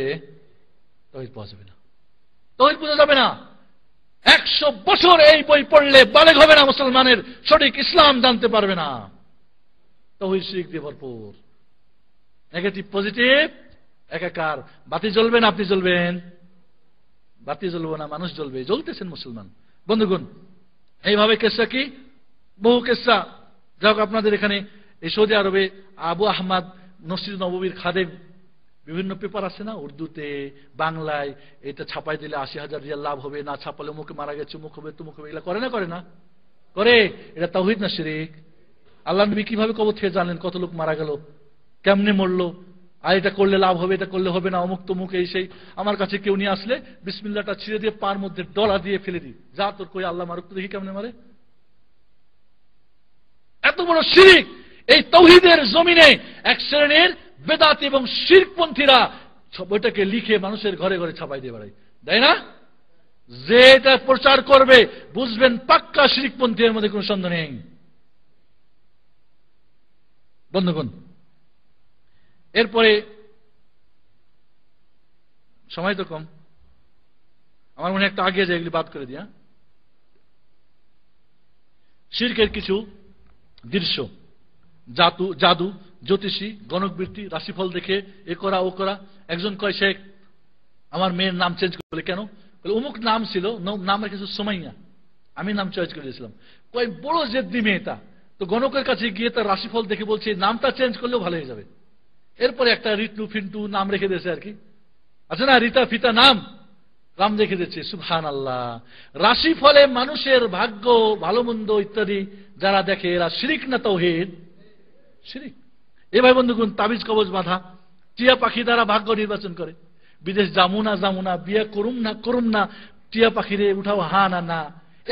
তাওহীদ পাওয়া যাবে না, তাওহীদ বোঝা যাবে না। 100 বছর এই বই পড়লে বালেগ হবে না, মুসলমানের সঠিক ইসলাম জানতে পারবে না। তাওহীদ শিরক দিয়ে ভরপুর, নেগেটিভ পজিটিভ একাকার। বাতি জ্বলবেন, আপনি জ্বলবেন, বাতি জ্বলবো না, মানুষ জ্বলবে, জ্বলতেছেন মুসলমান। বন্ধুগণ, এইভাবে কেসা কি বহু কেসা। যাক, আপনাদের এখানে এই সৌদি আরবে আবু আহমদ মসজিদ নববীর খাদেম, বিভিন্ন পেপার আছে না, উর্দুতে, বাংলায়, এটা ছাপাই দিলে 80,000 রিয়াল লাভ হবে, না ছাপালে মুখে মারা গেছে, মুখ হবে, তুমুক হবে, এগুলা করে না করে না করে? এটা তাওহীদ না শিরক? আল্লাহ নবী কিভাবে কবর থেকে জানলেন কত লোক মারা গেল, কেমনে মরলো, আর এটা করলে লাভ হবে, এটা করলে হবে না, অমুক তমুক এই সেই। আমার কাছে কেউ নিয়ে আসলে বিসমিল্লাহটা ছিঁড়ে দিয়ে পার মধ্যে ডলা দিয়ে ফেলে দিই, যা তোর কই আল্লাহ মারুক তো দেখি কেমনে মারে। এত বড় শিরক এই তাওহীদের জমিনে এক শ্রেণীর বেদাত এবং শিরকপন্থীরা ওইটাকে লিখে মানুষের ঘরে ঘরে ছাপাই দিয়ে বেড়ায়, তাই না? যে এটা প্রচার করবে বুঝবেন পাক্কা শিরকপন্থী, এর মধ্যে কোনো সন্দেহ নেই। বন্ধুগণ, এরপরে সময় তো কম, আমার মনে একটা আগে যায়, এগুলি বাদ করে দিয়া। শিরকের কিছু দৃশ্য, জাদু, জ্যোতিষী, গণকবৃত্তি, রাশিফল দেখে এ করা ও করা। একজন কয়, শেখ আমার মেয়ের নাম চেঞ্জ করলে কেন? অমুক নাম ছিল, নাম রেখেছে সুমাইয়া, আমি নাম চয়েস করে দিয়েছিলাম। কয় বড় জেদ্দি মেয়েটা, তো গণকের কাছে গিয়ে তার রাশিফল দেখে বলছে নামটা চেঞ্জ করলেও ভালো হয়ে যাবে। এরপরে একটা রিটু ফিন্টু নাম রেখে দিয়েছে আর কি, আছে না, রিতা ফিতা নাম রেখে দিচ্ছে। সুবহানাল্লাহ। রাশি ফলে মানুষের ভাগ্য, ভালো মন্দ ইত্যাদি যারা দেখে, এরা শিরক না তাওহীদ? শিরক। এ ভাই বন্ধুগণ, তাবিজ কবজ বাঁধা, টিয়া পাখি দ্বারা ভাগ্য নির্বাচন করে। বিদেশ যামু না, বিয়ে করুম না, টিয়া পাখিরে উঠাও হা না না।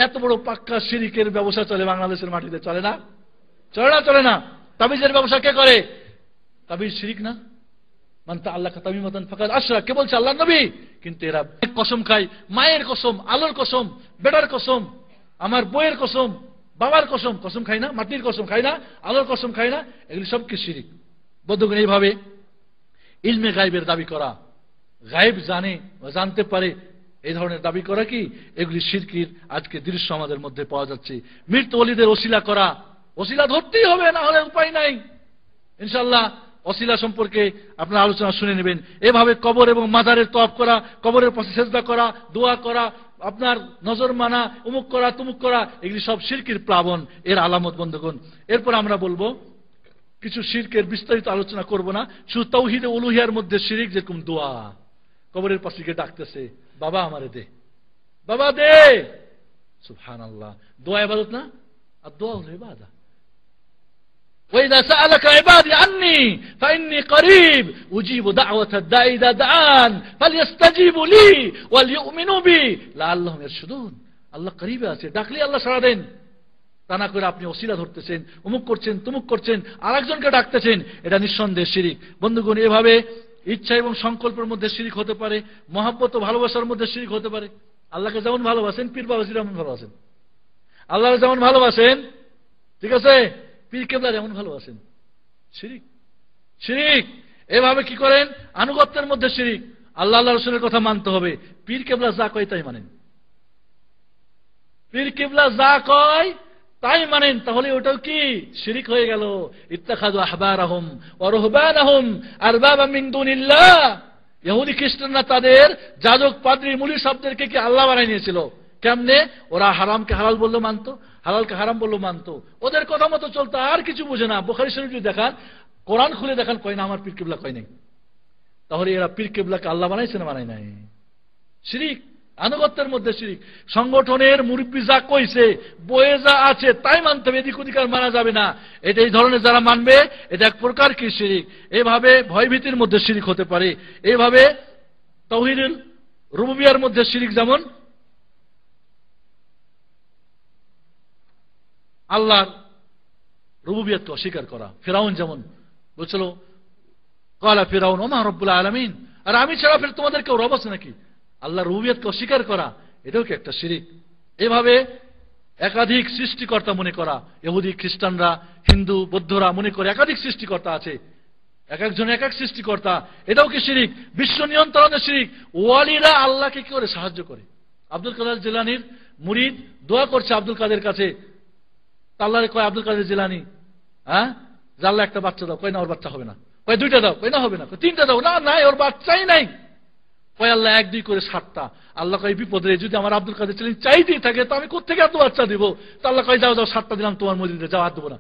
এত বড় পাক্কা শিরকের ব্যবসা চলে বাংলাদেশের মাটিতে, চলে না? চলে না। তাবিজের ব্যবসা কে করে? তাবিজ শিরক না? মান তাআল্লাকা তামিমাতান ফাকাদ আশরাক, কে বলছে? আল্লাহর নবী। কিন্তু এরা কসম খায়, মায়ের কসম, আলোর কসম, বেটার কসম, আমার বইয়ের কসম, বাবার কসম, কসম খায় না, মাটির কসম খায় না, আলোর কসম খায় না, এগুলি সব কি শিরক। বন্ধুগণ, এইভাবে ইলমে গায়বের দাবি করা, গায়েব জানে বা জানতে পারে, এই ধরনের দাবি করা কি, এগুলি শিরকির আজকে দৃশ্য আমাদের মধ্যে পাওয়া যাচ্ছে। মৃত ওলিদের ওসিলা করা, ওসিলা ধরতেই হবে, না হলে উপায় নাই। ইনশাআল্লাহ ওসিলা সম্পর্কে আপনারা আলোচনা শুনে নেবেন। এভাবে কবর এবং মাজারের তওয়াফ করা, কবরের পাশে সেজদা করা, দোয়া করা, আপনার নজর মানা, উমুক করা তুমুক করা, এগুলি সব শিরকের প্লাবন, এর আলামত। বন্ধুগণ, এরপর আমরা বলবো কিছু শিরকের বিস্তারিত আলোচনা করব না, শুধু তাওহীদে উলুহিয়ার মধ্যে শিরক, যেরকম দোয়া, কবরের পাশে গিয়ে ডাকতেছে, বাবা আমারে দে, বাবা দে। সুবহানাল্লাহ। দোয়া ইবাদত না? আর দোয়া হলো ইবাদত। وإذا سألك عبادي عني فإني قريب أجيب دعوة الداعي إذا دعان فليستجيبوا لي وليؤمنوا بي لعلهم يرشدون। আল্লাহ করিবে আছে, ডাকলে আল্লাহ সাড়া দেন। তা না করে আপনি ওসিলা ধরতেছেন, অমুক করছেন, তমুক করছেন, আর একজনকে ডাকতেছেন, এটা নিঃসন্দেহে শিরিক। বন্ধুগণ, এভাবে ইচ্ছা এবং সংকল্পের মধ্যে শিরিক হতে পারে, মহব্বত ও ভালোবাসার মধ্যে শিরিক হতে পারে। আল্লাহকে যেমন ভালোবাসেন, পীর বাবাজিরা এমন ভালোবাসেন। আল্লাহকে যেমন ভালোবাসেন, ঠিক আছে, পীর কেবলার এমন ভালোবাসেন, শিরিক। শিরিক এভাবে কি করেন? আনুগত্যের মধ্যে শিরিক। আল্লাহ আল্লাহ রসুলের কথা মানতে হবে, পীর কেবলা যা কয় তাই মানেন। পীর কেবলা যা কয় তাই মানেন, তাহলে ওটাও কি শিরিক হয়ে গেল। ইত্তাখাযু আহবারাহুম ওয়া রুহবানাহুম আরবাবা মিন দুনিল্লাহ। ইহুদি খ্রিস্টানরা তাদের যাজক, পাদ্রী, মুলি শব্দকে কি আল্লাহ বানাই নিয়েছিল। কেমনে? ওরা হারামকে হালাল বললো মানতো, হালালকে হারাম বললো মানতো, ওদের কথা মতো চলতো, আর কিছু বুঝে না। বুখারী শরীফ যদি দেখান, কোরআন খুলে দেখান, কয় না আমার পীর কেবলা কয় নাই। তাহলে এরা পীর কেবলাকে আল্লাহ বানাইছে না বানাই নাই? শিরিক, আনুগত্যের মধ্যে শিরিক। সংগঠনের মুরব্বী যা কইছে, বইয়ে যা আছে তাই মানতে হবে, এদিক ওদিক আর মানা যাবে না। এটা এই ধরনের যারা মানবে, এটা এক প্রকার কি শিরিক। এভাবে ভয়ভীতির মধ্যে শিরিক হতে পারে। এইভাবে তাওহীদুল রুবুবিয়ার মধ্যে শিরিক, যেমন আল্লাহর রুবুবিয়তকে অস্বীকার করা। ফিরাউন যেমন বলছিল, ক্বালা ফিরাউন ওমা রব্বুল আলামিন, আর আমি ছাড়া ফের তোমাদের কেউ রব আছে নাকি? আল্লাহর রুবুবিয়তকে অস্বীকার করা, এটাও কি একটা শিরিক। এভাবে একাধিক সৃষ্টিকর্তা মনে করা। ইহুদি, খ্রিস্টানরা, হিন্দু, বৌদ্ধরা মনে করে একাধিক সৃষ্টিকর্তা আছে, এক একজন এক এক সৃষ্টিকর্তা, এটাও কি শিরিক। বিশ্ব নিয়ন্ত্রণের শিরিক। ওয়ালিরা আল্লাহকে কি করে সাহায্য করে? আব্দুল কাদের জিলানীর মুরিদ দোয়া করছে আব্দুল কাদের কাছে, আল্লাহরে কয়, আব্দুল কাদের জিলানী, হ্যাঁ, আল্লাহ একটা বাচ্চা দাও। কয় না, ওর বাচ্চা হবে না। কয় দুইটা দাও। কয় না, হবে না। তিনটা দাও। না, নাই, ওর বাচ্চাই নাই। কয় আল্লাহ এক দুই করে 7টা। আল্লাহ কয় বিপদে, যদি আমার আব্দুল কাদের জিলানী চাইতেই থাকে তো আমি কোত্থেকে এত বাচ্চা দিব? তো আল্লাহ কয় যাও যাও, 7টা দিলাম তোমার মসজিদে, যাও, আর দেবো না।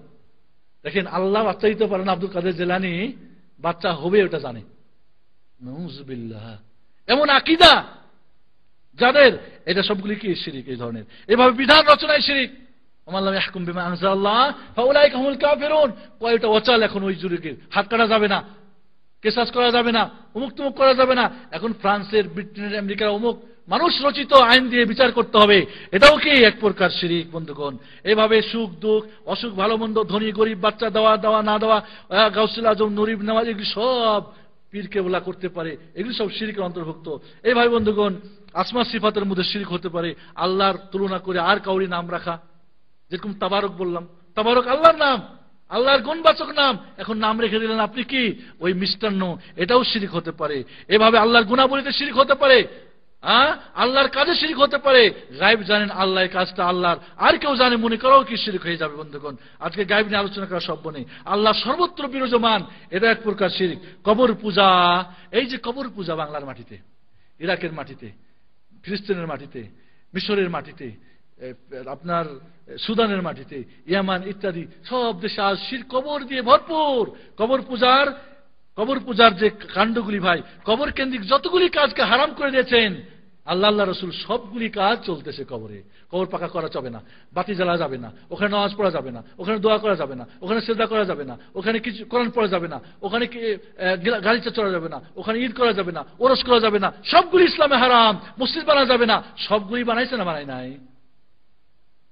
দেখেন, আল্লাহ বাচ্চা দিতে পারেন, আব্দুল কাদের জিলানী বাচ্চা হবে ওটা জানে। নাউযুবিল্লাহ। এমন আকীদা যাদের, এটা সবগুলি কি শিরিক। এই ধরনের এভাবে বিধান রচনায় শিরিক। ওমাল্লাম ইয়াহকুম বিমা আনজালাল্লাহ ফাউলাইকা হুমুল কাফিরুন। কয়টা অচল এখন ওই যুগে, হাত কাটা যাবে না, কেসাস করা যাবে না, অমুক তমুক করা যাবে না। এখন ফ্রান্সের, ব্রিটেনের, আমেরিকার অমুক মানুষ রচিত আইন দিয়ে বিচার করতে হবে, এটাও কি এক প্রকার শিরিক। বন্ধুগণ, এভাবে সুখ দুঃখ, অসুখ ভালো মন্দ, ধনী গরিব, বাচ্চা দেওয়া দেওয়া না দেওয়া, গাউসুল আজম, নরিব নেওয়াজ, এগুলি সব পীর কেবলা করতে পারে, এগুলি সব শিরিকের অন্তর্ভুক্ত। এইভাবে বন্ধুগণ, আসমা সিফাতের মধ্যে শিরিক হতে পারে। আল্লাহর তুলনা করে আর কাউরি নাম রাখা, যেরকম তাবারক বললাম, তাবারক আল্লাহর নাম, আল্লাহর গুণবাচক নাম, এখন নাম রেখে দিলেন আপনি কি ওই মিষ্টান্ন, এটাও শিরিক হতে পারে। এভাবে আল্লাহর গুণাবলীতে শিরিক হতে পারে, আল্লাহর কাজে শিরিক হতে পারে। গায়েব জানেন আল্লাহ, কাজটা আল্লাহর, আর কেউ জানে মনে করাও কি শিরিক হয়ে যাবে। বন্ধুগণ, আজকে গায়েব নিয়ে আলোচনা করা সম্ভব নেই। আল্লাহ সর্বত্র বিরাজমান, এটা এক প্রকার শিরিক। কবর পূজা, এই যে কবর পূজা বাংলার মাটিতে, ইরাকের মাটিতে, ফিলিস্তিনের মাটিতে, মিশরের মাটিতে, আপনার সুদানের মাটিতে, ইয়ামান ইত্যাদি সব দেশে আজ কবর দিয়ে ভরপুর। কবর পূজার যে কাণ্ডগুলি ভাই, কবর কেন্দ্রিক যতগুলি কাজকে হারাম করে দিয়েছেন আল্লাহ আল্লাহ রসুল, সবগুলি কাজ চলতেছে কবরে। কবর পাকা করা যাবে না, বাতি জ্বালা যাবে না, ওখানে নামাজ পড়া যাবে না, ওখানে দোয়া করা যাবে না, ওখানে সিজদা করা যাবে না, ওখানে কিছু কোরআন পড়া যাবে না, ওখানে গালিচা চড়া যাবে না, ওখানে ঈদ করা যাবে না, ওরস করা যাবে না, সবগুলি ইসলামে হারাম। মসজিদ বানানো যাবে না, সবগুলি বানাইছে না বানাই নাই?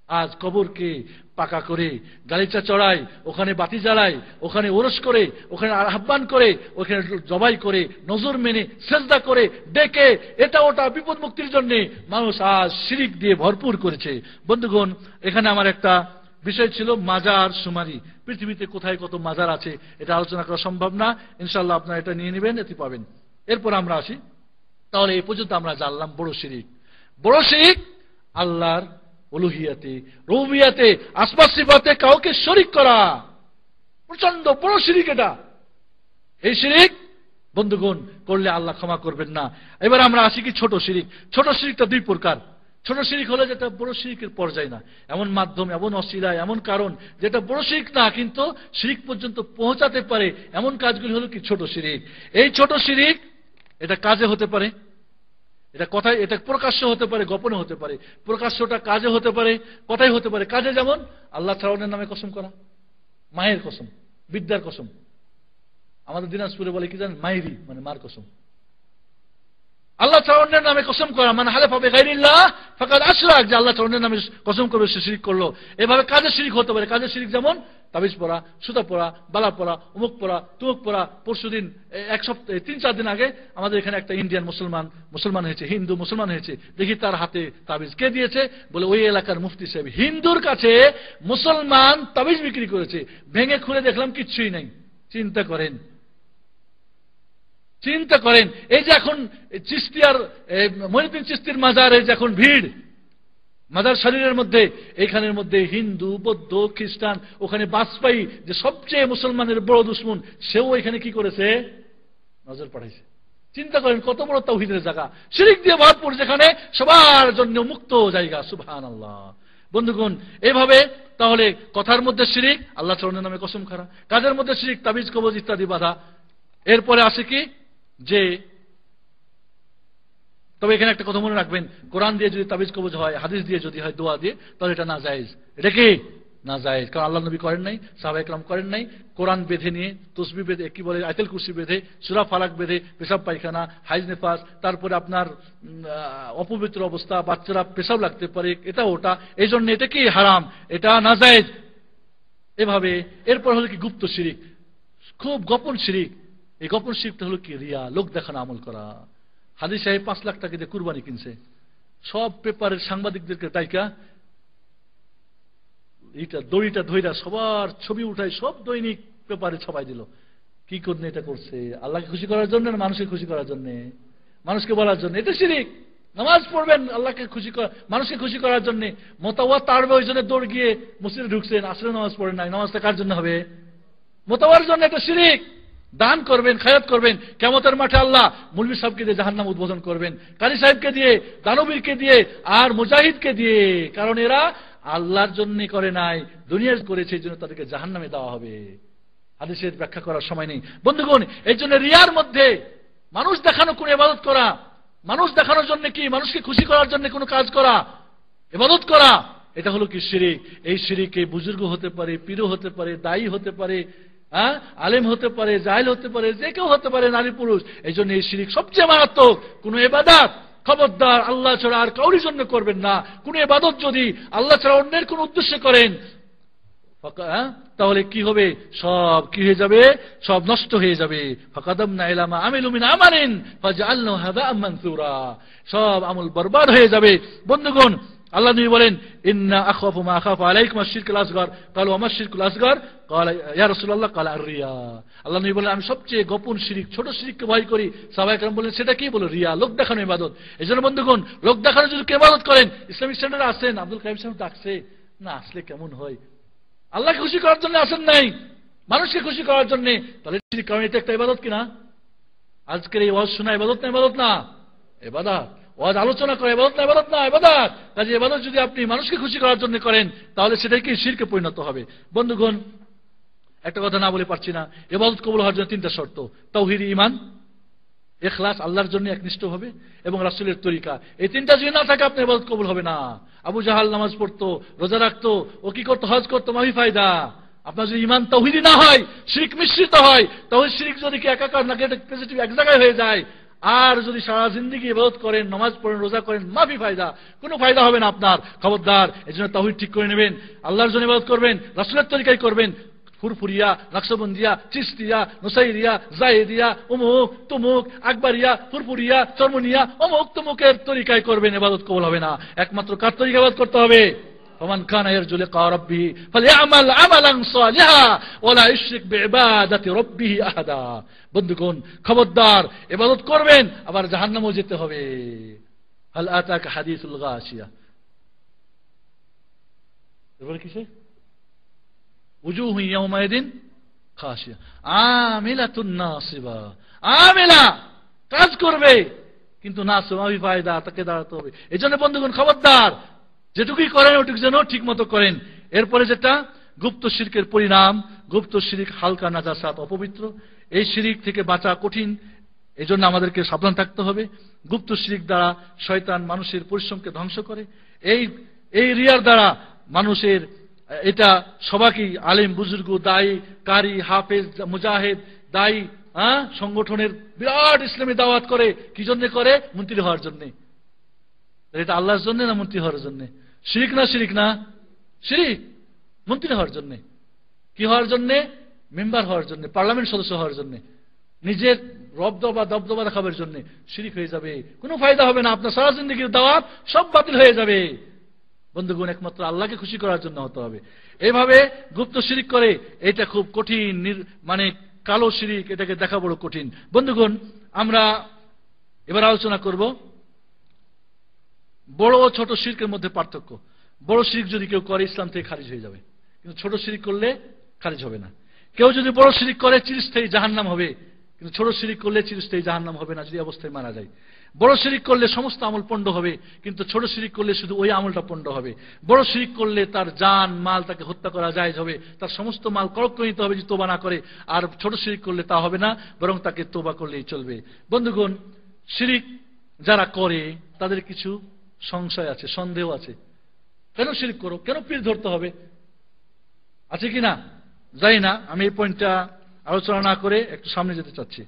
আজ কবরকে পাকা করে গালিচা চড়াই, ওখানে বাতি জ্বালাই, ওখানে ওরস করে, ওখানে আহ্বান করে, ওখানে জবাই করে, নজর মেনে, সেজদা করে, ডেকে, এটা ওটা বিপদ মুক্তির জন্য মানুষ আজ শিরিক দিয়ে ভরপুর করেছে। বন্ধুগণ, এখানে আমার একটা বিষয় ছিল মাজার শুমারি। পৃথিবীতে কোথায় কত মাজার আছে এটা আলোচনা করা সম্ভব না, ইনশাআল্লাহ আপনারা এটা নিয়ে নেবেন, এতে পাবেন। এরপর আমরা আসি, তাহলে এই পর্যন্ত আমরা জানলাম বড় শিরিক। বড় শিরিক আল্লাহর উলুহিয়াতে, রুবুবিয়াতে, আসমা সিফাতে কাউকে শরীক করা, প্রচন্ড বড় শিরিক এটা। এই শিরিক বন্ধুগণ করলে আল্লাহ ক্ষমা করবেন না। এবার আমরা আসি কি ছোট শিরিক। ছোট শিরিকটা দুই প্রকার। ছোট শিরিক হলো যেটা বড় শিরিকের পর্যায়ে না, এমন মাধ্যম, এমন অসিলা, এমন কারণ যেটা বড় শিরিক না কিন্তু শিরিক পর্যন্ত পৌঁছাতে পারে, এমন কাজগুলি হলো কি ছোট শিরিক। এই ছোট শিরিক এটা কাজে হতে পারে, এটা কথায়, এটা প্রকাশ্য হতে পারে, গোপনে হতে পারে। প্রকাশ্যটা কাজে হতে পারে, কথাই হতে পারে। কাজে যেমন আল্লাহ ছাড়ানোর নামে কসম করা, মায়ের কসম, বিদ্যার কসম। আমাদের দিনাজপুরে বলে কি জানেন, মায়েরই মানে মার কসম। আল্লাহ ছাড়া অন্যের নামে কসম করা, মানে হালেফা বিগাইরিল্লাহ ফাকাদ আশরাক, যে আল্লাহ ছাড়া অন্যের নামে কসম করবে সে শিরক করলো। এভাবে কাজের শিরক হতে পারে। কাজের শিরক যেমন তাবিজ পড়া, সুতা পড়া, বালা পড়া, অমুক পড়া, তুমুক পড়া। পরশুদিন, এক সপ্তাহে 3-4 দিন আগে আমাদের এখানে একটা ইন্ডিয়ান মুসলমান হয়েছে, হিন্দু মুসলমান হয়েছে। দেখি তার হাতে তাবিজ কে দিয়েছে, বলে ওই এলাকার মুফতি সাহেব হিন্দুর কাছে মুসলমান তাবিজ বিক্রি করেছে। ভেঙে খুলে দেখলাম কিচ্ছুই নাই। চিন্তা করেন, চিন্তা করেন। এই যে এখন চিস্তিয়ার, মঈনুদ্দিন চিস্তির মাজারে যে এখন ভিড়, মাজার শরীরের মধ্যে, এইখানের মধ্যে হিন্দু, বৌদ্ধ, খ্রিস্টান, ওখানে বাজপেয়ী যে সবচেয়ে মুসলমানের বড় দুশ্মন, সেও এখানে কি করেছে, নজর পাঠাইছে। চিন্তা করেন কত বড় তাওহীদের জায়গা, শিরক দিয়ে ভরপুর, যেখানে সবার জন্য মুক্ত জায়গা। সুবহানাল্লাহ। বন্ধুগণ, এইভাবে তাহলে কথার মধ্যে শিরক, আল্লাহ ছাড়া নামে কসম খারা, কাজের মধ্যে শিরক, তাবিজ কবজ ইত্যাদি বাধা। এরপরে আসে কি, যে তবে এখানে একটা কথা মনে রাখবেন, কোরআন দিয়ে যদি তাবিজ কবজ হয়, হাদিস দিয়ে যদি হয়, দোয়া দিয়ে, তাহলে এটা নাজায়েজ। এটা কি নাজায়েজ? কারণ আল্লাহ নবী করেন নাই, সাহাবায়ে কেরাম করেন নাই। কোরআন বেঁধে নিয়ে, তসবিহ বেঁধে, কি বলে, আয়াতুল কুরসি বেঁধে, সূরা ফালাক বেঁধে, পেশাব পায়খানা, হাইজ নেফাস, তারপরে আপনার অপবিত্র অবস্থা, বাচ্চারা পেশাব লাগতে পারে, এটা ওটা, এই জন্য এটা কি হারাম, এটা নাজায়েজ। এভাবে এরপর হলো কি গুপ্ত শিরক, খুব গোপন শিরক। এই গোপন শিরকটা হলো কি রিয়া, লোক দেখানো আমল করা। হাজী সাহেব 5 লাখ টাকা দিয়ে কুরবানি কিনছে, সব পেপারের সাংবাদিকদেরকে তাইকা এইটা দড়িটা ধইরা সবার ছবি উঠাই সব দৈনিক পেপারে ছাপাই দিল। কি করনে এটা করছে? আল্লাহকে খুশি করার জন্য না মানুষকে খুশি করার জন্য? মানুষকে বলার জন্য। এটা শিরক। নামাজ পড়বেন আল্লাহকে খুশি করা, মানুষকে খুশি করার জন্য। মোতাওয়ার তাড়বে, ওই জন্য দৌড় গিয়ে মসজিদে ঢুকছেন, আসলে নামাজ পড়েন নাই। নামাজটা কার জন্য হবে? মোতাওয়ার জন্য। এটা শিরক। দান করবেন, খায়রাত করবেন, কিয়ামতের মাঠে আল্লাহ মৌলভী সাহেবকে দিয়ে জাহান্নাম উদ্বোধন করবেন, কারি সাহেবকে দিয়ে, দানবীরকে দিয়ে, আর মুজাহিদকে দিয়ে। কারণ এরা আল্লাহর জন্য করে নাই, দুনিয়ার করেছে, এই জন্য তাদেরকে জাহান্নামে দেওয়া হবে। হাদিসের ব্যাখ্যা করার সময় নেই বন্ধুগণ। এই জন্য রিয়ার মধ্যে মানুষ দেখানো কোন ইবাদত করা, মানুষ দেখানোর জন্য কি, মানুষকে খুশি করার জন্য কোনো কাজ করা, ইবাদত করা, এটা হলো কি শিরক। এই শিরকে বুজুর্গ হতে পারে, পীরও হতে পারে, দায়ী হতে পারে, আলেম হতে পারে, জাহেল হতে পারে, যে কেউ হতে পারে, নারী পুরুষ। এই জন্য এই শিরক সবচেয়ে মারাত্মক। কোন ইবাদত খবরদার আল্লাহ ছাড়া আর কাউরির জন্য করবেন না। কোন ইবাদত যদি আল্লাহ ছাড়া অন্যের কোন উদ্দেশ্যে করেন, তাহলে কি হবে? সব কি হয়ে যাবে? সব নষ্ট হয়ে যাবে। ফাকাদামনা ইলা মা আমিলু মিন আমালিন ফাজআলনাহু হাদাআম মানসুরা। সব আমল বরবাদ হয়ে যাবে। বন্ধুগণ, আল্লাহ নবী বলেন, ইন্না আখাফু মা আখাফু আলাইকুম আশ-শিরকুল আসগর। ক্বালু ওয়া মা আশ-শিরকুল আসগর? ক্বালা ইয়া রাসূলুল্লাহ, ক্বালা আর-রিয়া। আল্লাহ নবী বলেন, আমি সবচেয়ে গোপন শিরক, ছোট শিরককে ভয় করি। সাহাবায়ে কেরাম বলেন, সেটা কি? বলে রিয়া, লোক দেখানো ইবাদত। এজন্য বন্ধুগণ, লোক দেখানো যদি কেউ ইবাদত করেন, ইসলামিক সেন্টারে আসেন, আব্দুল কাইম সাহেব ডাকছে না, আসলে কেমন হয়? আল্লাহকে খুশি করার জন্য আসেন নাই, মানুষকে খুশি করার জন্য, তাহলে শিরক। কারণ এটা একটা ইবাদত কিনা? আজকের এই ওয়াজ শোনা ইবাদত না? ইবাদত না? ইবাদত। ওয়াজ আলোচনা করে ইবাদত না? ইবাদত না? ইবাদত। কাজে ইবাদত যদি আপনি মানুষকে খুশি করার জন্য করেন, তাহলে সেটাই কি শিরকে পরিণত হবে। বন্ধুগণ, একটা কথা না বলে পারছি না, ইবাদত কবুল হওয়ার জন্য 3টা শর্ত: তাওহীদ, ঈমান, ইখলাস, আল্লাহর জন্য একনিষ্ঠ হবে, এবং রাসূলের তরিকা। এই 3টা যদি না থাকে, আপনার ইবাদত কবুল হবে না। আবু জাহাল নামাজ পড়তো, রোজা রাখতো, ও কি করতো? হজ করতো, মাফি ফায়দা। আপনার যদি ঈমান তাওহীদি না হয়, শিরক মিশ্রিত হয়, তাহলে শিরক যদি কি একাকার না পজিটিভ এক জায়গায় হয়ে যায়, আর যদি সারা জিন্দেগি ইবাদত করেন, নামাজ পড়েন, রোজা করেন, মাফি ফায়দা, কোনো ফায়দা হবে না আপনার। খবরদার, এজন্য তাওহীদ ঠিক করে নেবেন, আল্লাহর জন্য ইবাদত করবেন, রাসূলের তরিকায় করবেন। ফুরফুরিয়া, নকশবন্দিয়া, চিশতিয়া, নুসাইরিয়া, জায়েদিয়া, অমুক তমুক, আকবরিয়া, ফুরফুরিয়া, চরমনিয়া, অমুক তমুকের তরিকায় করবেন, ইবাদত কবুল হবে না। একমাত্র কার তরিকায় ইবাদত করতে হবে? ফামান কানা ইয়ারজু লিকা রাব্বিহি ফালইআমাল আমালান সালিহা ওয়া লা ইশরিক বিইবাদাতি রাব্বিহি আহাদা। বন্ধুগণ, খবরদার, ইবাদত করবেন, আবার জাহান্নামেও যেতে হবে। হাল আতাকা হাদিসুল গাশিয়া। এবারে কিসে? উজুহু ইয়াওমাইদিন খাশিয়া আমিলাতুন নাসিবা। আমিলা, কাজ করবে, কিন্তু নাসিবা, ফায়দা, তাকে দাঁড়াতে হবে। এজন্য বন্ধুগণ, খবরদার, যেটুকুই করেন ওটুকু যেন ঠিক মতো করেন। এরপরে যেটা গুপ্ত শিরকের পরিণাম, গুপ্ত শিরক হালকা নাজাসাত, অপবিত্র। এই শিরক থেকে বাঁচা কঠিন, এজন্য আমাদেরকে সাবধান থাকতে হবে। গুপ্ত শিরক দ্বারা শয়তান মানুষের পরিশ্রমকে ধ্বংস করে। এই রিয়ার দ্বারা মানুষের, এটা সবাইকেই, আলেম, বুজুর্গ, দায়ী, কারি, হাফেজ, মুজাহিদ, দায়ী, সংগঠনের বিরাট ইসলামী দাওয়াত করে, কি জন্য করে? মন্ত্রী হওয়ার জন্য। এটা আল্লাহর জন্য না মন্ত্রী হওয়ার জন্য? শিরিক না শিরিক না? শিরিক। মন্ত্রী হওয়ার জন্য, কি হওয়ার জন্য? মেম্বার হওয়ার জন্য, পার্লামেন্ট সদস্য হওয়ার জন্য, নিজের রবদবা দবদবা দেখাবার জন্য শিরিক হয়ে যাবে। কোনো ফায়দা হবে না, আপনার সারা জিন্দগির দাওয়াত সব বাতিল হয়ে যাবে। বন্ধুগণ, একমাত্র আল্লাহকে খুশি করার জন্য হতে হবে। এইভাবে গুপ্ত শিরিক করে, এটা খুব কঠিন, মানে কালো শিরিক, এটাকে দেখা বড় কঠিন। বন্ধুগণ, আমরা এবার আলোচনা করব বড় ও ছোট শিরকের মধ্যে পার্থক্য। বড় শিরক যদি কেউ করে ইসলাম থেকে খারিজ হয়ে যাবে, কিন্তু ছোট শিরক করলে খারিজ হবে না। কেউ যদি বড় শিরক করে চিরস্থায়ী জাহান্নাম হবে, কিন্তু ছোট শিরক করলে চিরস্থায়ী জাহান্নাম হবে না, যদি অবস্থায় মারা যায়। বড় শিরক করলে সমস্ত আমল পণ্ড হবে, কিন্তু ছোট শিরক করলে শুধু ওই আমলটা পণ্ড হবে। বড় শিরক করলে তার জান মাল তাকে হত্যা করা জায়েজ হবে, তার সমস্ত মাল করক করে নিতে হবে যদি তোবা না করে। আর ছোট শিরক করলে তা হবে না, বরং তাকে তোবা করলেই চলবে। বন্ধুগণ, শিরক যারা করে তাদের কিছু সংশয় আছে, সন্দেহ আছে। কেন শিরক করো, কেন পীর ধরতে হবে, আছে কি না জানি না। আমি এই পয়েন্টটা আলোচনা না করে একটু সামনে যেতে চাচ্ছি।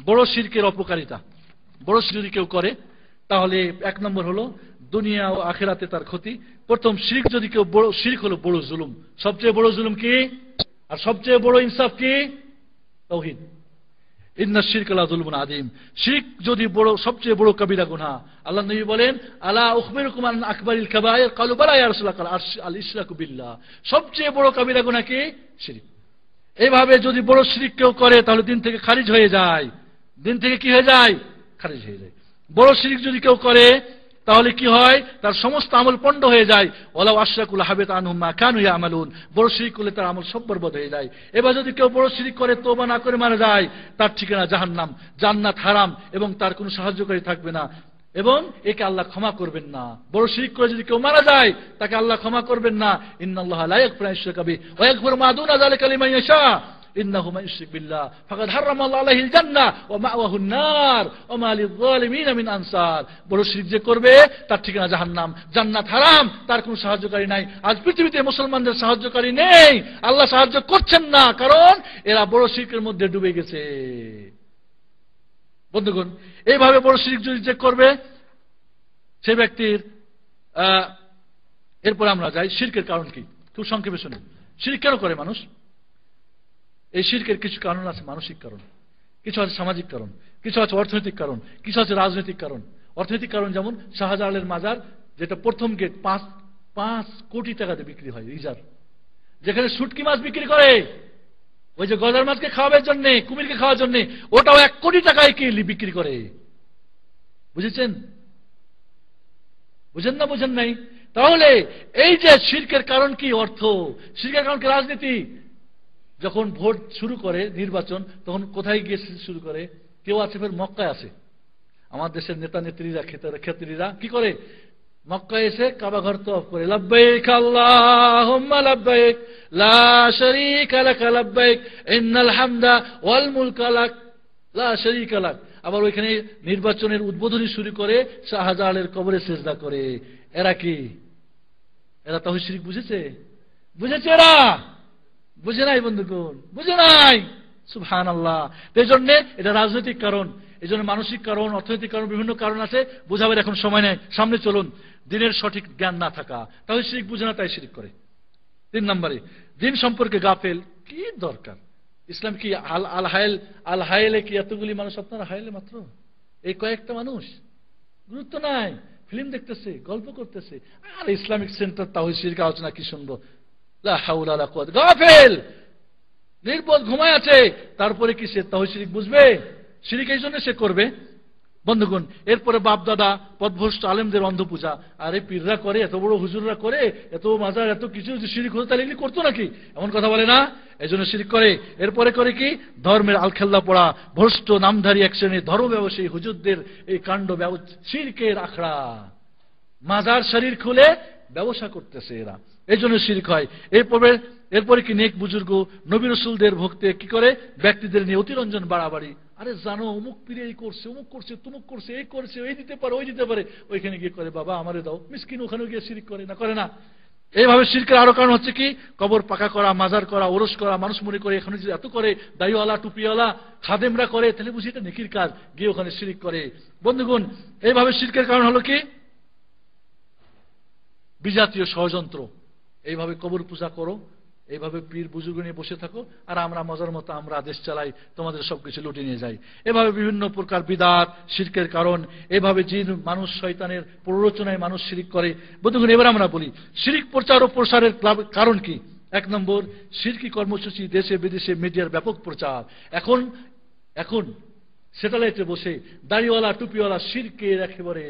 বড় শিরকের অপকারিতা। বড় শিরক যদি কেউ করে তাহলে এক নম্বর হলো দুনিয়া ও আখিরাতে তার ক্ষতি। প্রথম, শিরক যদি কেউ বড়, শিরক হলো বড় জুলুম। সবচেয়ে বড় জুলুম কি? আর সবচেয়ে বড় ইনসাফ কি? তাওহীদ। ইন্না শিরকা লাযুলমুন আযীম। শিরক যদি বড়, সবচেয়ে বড় কবিরা গুনাহ। আল্লাহ নবী বলেন, আলা উখবিরুকুম আন আকবারিল কাবায়ের, ক্বালু বালা ইয়া রাসূলুল্লাহ, আল ইশরাকু বিল্লাহ। সবচেয়ে বড় কবিরা গুনাহ কি? শিরক। এইভাবে যদি বড় শিরক কেউ করে তাহলে দিন থেকে খারিজ হয়ে যায়। দিন থেকে কি হয়ে যায়? খারিজ হয়ে যায়। বড় শিরক যদি কেউ করে তাহলে কি হয়? তার সমস্ত আমল পণ্ড হয়ে যায়। ওয়ালাউ আশরাকু লাহাবিতা আনহুম মা কানু ইয়ামালুন। বড় শিরক করলে তার আমল সব বরবাদ হয়ে যায়। এবার যদি কেউ বড় শিরক করে তওবা না করে মারা যায়, তার ঠিকানা জাহান্নাম, জান্নাত হারাম, এবং তার কোনো সাহায্যকারী থাকবে না, এবং একে আল্লাহ ক্ষমা করবেন না। বড় শিরক করে যদি কেউ মারা যায়, তাকে আল্লাহ ক্ষমা করবেন না। ইন্নাল্লাহা লা ইয়াগফিরু আন ইউশরাকা বিহি ওয়া ইয়াগফিরু মা দুনা যালিকা লিমান ইয়াশা। ইন্নাহু মান ইউশরিক বিল্লাহ ফাকাদ হারামা আল্লাহু আলাইহিল জান্নাহ ওয়া মাওয়াহুন নার ওয়া মা লিয-যালিমিনা মিন আনসার। বড় শিরক যে করবে তার ঠিকানা জাহান্নাম, জান্নাত হারাম, তার কোনো সাহায্যকারী নাই। আজ পৃথিবীতে মুসলমানদের সাহায্যকারী নেই, আল্লাহ সাহায্য করছেন না, কারণ এরা বড় শিরকের মধ্যে ডুবে গেছে। বন্ধুগণ, এইভাবে বড় শিরক যদি যে করবে সে ব্যক্তির, এরপর আমরা যাই শিরকের কারণ কি। খুব সংক্ষেপে শুনুন, শিরক কেন করে মানুষ? এই শিরকের কিছু কারণ আছে, মানসিক কারণ, কিছু আছে সামাজিক কারণ, কিছু আছে অর্থনৈতিক কারণ, কিছু আছে রাজনৈতিক কারণ। অর্থনৈতিক কারণ যেমন শাহজালালের মাজার, যেটা প্রথম গেট 5 কোটি টাকাতে বিক্রি হয়, রিজার্ভ, যেখানে শুটকি মাছ বিক্রি করে, ওই যে গজার মাছকে খাওয়াবার জন্য, কুমিরকে খাওয়ার জন্য, ওটাও 1 কোটি টাকায় বিক্রি করে। বুঝেছেন? বুঝেন না? বুঝেন নাই? তাহলে এই যে শিরকের কারণ কি? অর্থ। শিরকের কারণ কি? রাজনীতি। যখন ভোট শুরু করে, নির্বাচন, তখন কোথায় গিয়ে শুরু করে? কেউ আছে ফের মক্কায় আছে, আমার দেশের নেতা নেত্রীরা, ক্ষেত্রীরা কি করে? মক্কায় এসে কাবা ঘর তওয়াফ করে, লাব্বাইক আল্লাহুম্মা লাব্বাইক লা শারীকা লাক লাব্বাইক ইন্নাল হামদা ওয়াল মুলকা লাক লা শারীকা লাক। আবার ওইখানে নির্বাচনের উদ্বোধনী শুরু করে শাহজালালের কবরে সেজদা করে। এরা কি? এরা তাওহীদ শিরক বুঝেছে? বুঝেছে? এরা বুঝে নাই বন্ধুগণ, বুঝে নাই। সুবহানাল্লাহ। এই জন্য এটা রাজনৈতিক কারণ, এই জন্য মানসিক কারণ, অর্থনৈতিক কারণ, বিভিন্ন কারণ আছে। বোঝাবার এখন সময় নেই, সামনে চলুন। দিনের সঠিক জ্ঞান না থাকা, তাহলে শিরক বুঝে না, তাই শিরক করে। 3 নম্বরে, দিন সম্পর্কে গাফেল। কি দরকার? ইসলাম কি আল হায়েলে কি এতগুলি মানুষ? আপনারা হায়েলে মাত্র এই কয়েকটা মানুষ, গুরুত্ব নাই। ফিল্ম দেখতেছে, গল্প করতেছে, আর ইসলামিক সেন্টার তাওহীদ শিরক আলোচনা কি শুনবো? লা হাওলা ওয়ালা কুওয়াতা। গাফেল, নির্বোধ, ঘুমায় আছে। তারপরে কি সে তাওহীদ শিরক বুঝবে? শিরক এই জন্য সে করবে। বন্ধুগণ, এরপরে বাপ দাদা পথভ্রষ্ট আলেমদের অন্ধ পূজা। আর এই পীররা করে, এত বড় হুজুররা করে, এত মাজার, এত কিছু, শিরক হতো তাহলে এগুলি করতো নাকি? এমন কথা বলে না, এই জন্য শিরক করে। এরপরে করে কি? ধর্মের আলখেল্লা পড়া, ভ্রষ্ট নামধারী এক শ্রেণীর ধর্ম ব্যবসায়ী হুজুরদের এই কাণ্ড, শিরকের আখড়া, মাজার শরীর খুলে ব্যবসা করতেছে এরা, এই জন্য শিরক হয়। এরপরে কি? নেক বুজুর্গ নবী রাসূলদের ভক্তে কি করে? ব্যক্তিদের নিয়ে অতিরঞ্জন বাড়াবাড়ি। আরে জানো অমুক পীরে এই করছে, অমুক করছে, তুমুক করছে, এই করছে, এই দিতে পারে, ওই দিতে পারে, ওইখানে গিয়ে করে বাবা আমারে দাও, মিসকিন ওখানে গিয়ে শিরক করে না? করে না? এইভাবে শিরকের আরো কারণ হচ্ছে কি, কবর পাকা করা, মাজার করা, ওরস করা, মানুষ মনে করে এখানে যদি এত করে দাড়িওয়ালা টুপিওয়ালা খাদেমরা করে তাহলে বুঝি এটা নেকির কাজ, গিয়ে ওখানে শিরিক করে। বন্ধুগণ, এইভাবে শিরকের কারণ হলো কি, বিজাতীয় ষড়যন্ত্র। এইভাবে কবর পূজা করো, এইভাবে পীর বুজুর্গ নিয়ে বসে থাকো, আর আমরা মজার মতো আমরা দেশ চালাই, তোমাদের সবকিছু লুটে নিয়ে যাই। এভাবে বিভিন্ন প্রকার বিদাত শিরকের কারণ। এভাবে জিন মানুষ শয়তানের প্ররোচনায় মানুষ শিরিক করে। বন্ধুগণ, এবার আমরা বলি শিরিক প্রচার ও প্রসারের কারণ কি। 1 নম্বর, শিরকি কর্মসূচি দেশে বিদেশে মিডিয়ার ব্যাপক প্রচার। এখন স্যাটেলাইটে বসে দাড়িওয়ালা টুপিওয়ালা শিরকের একেবারে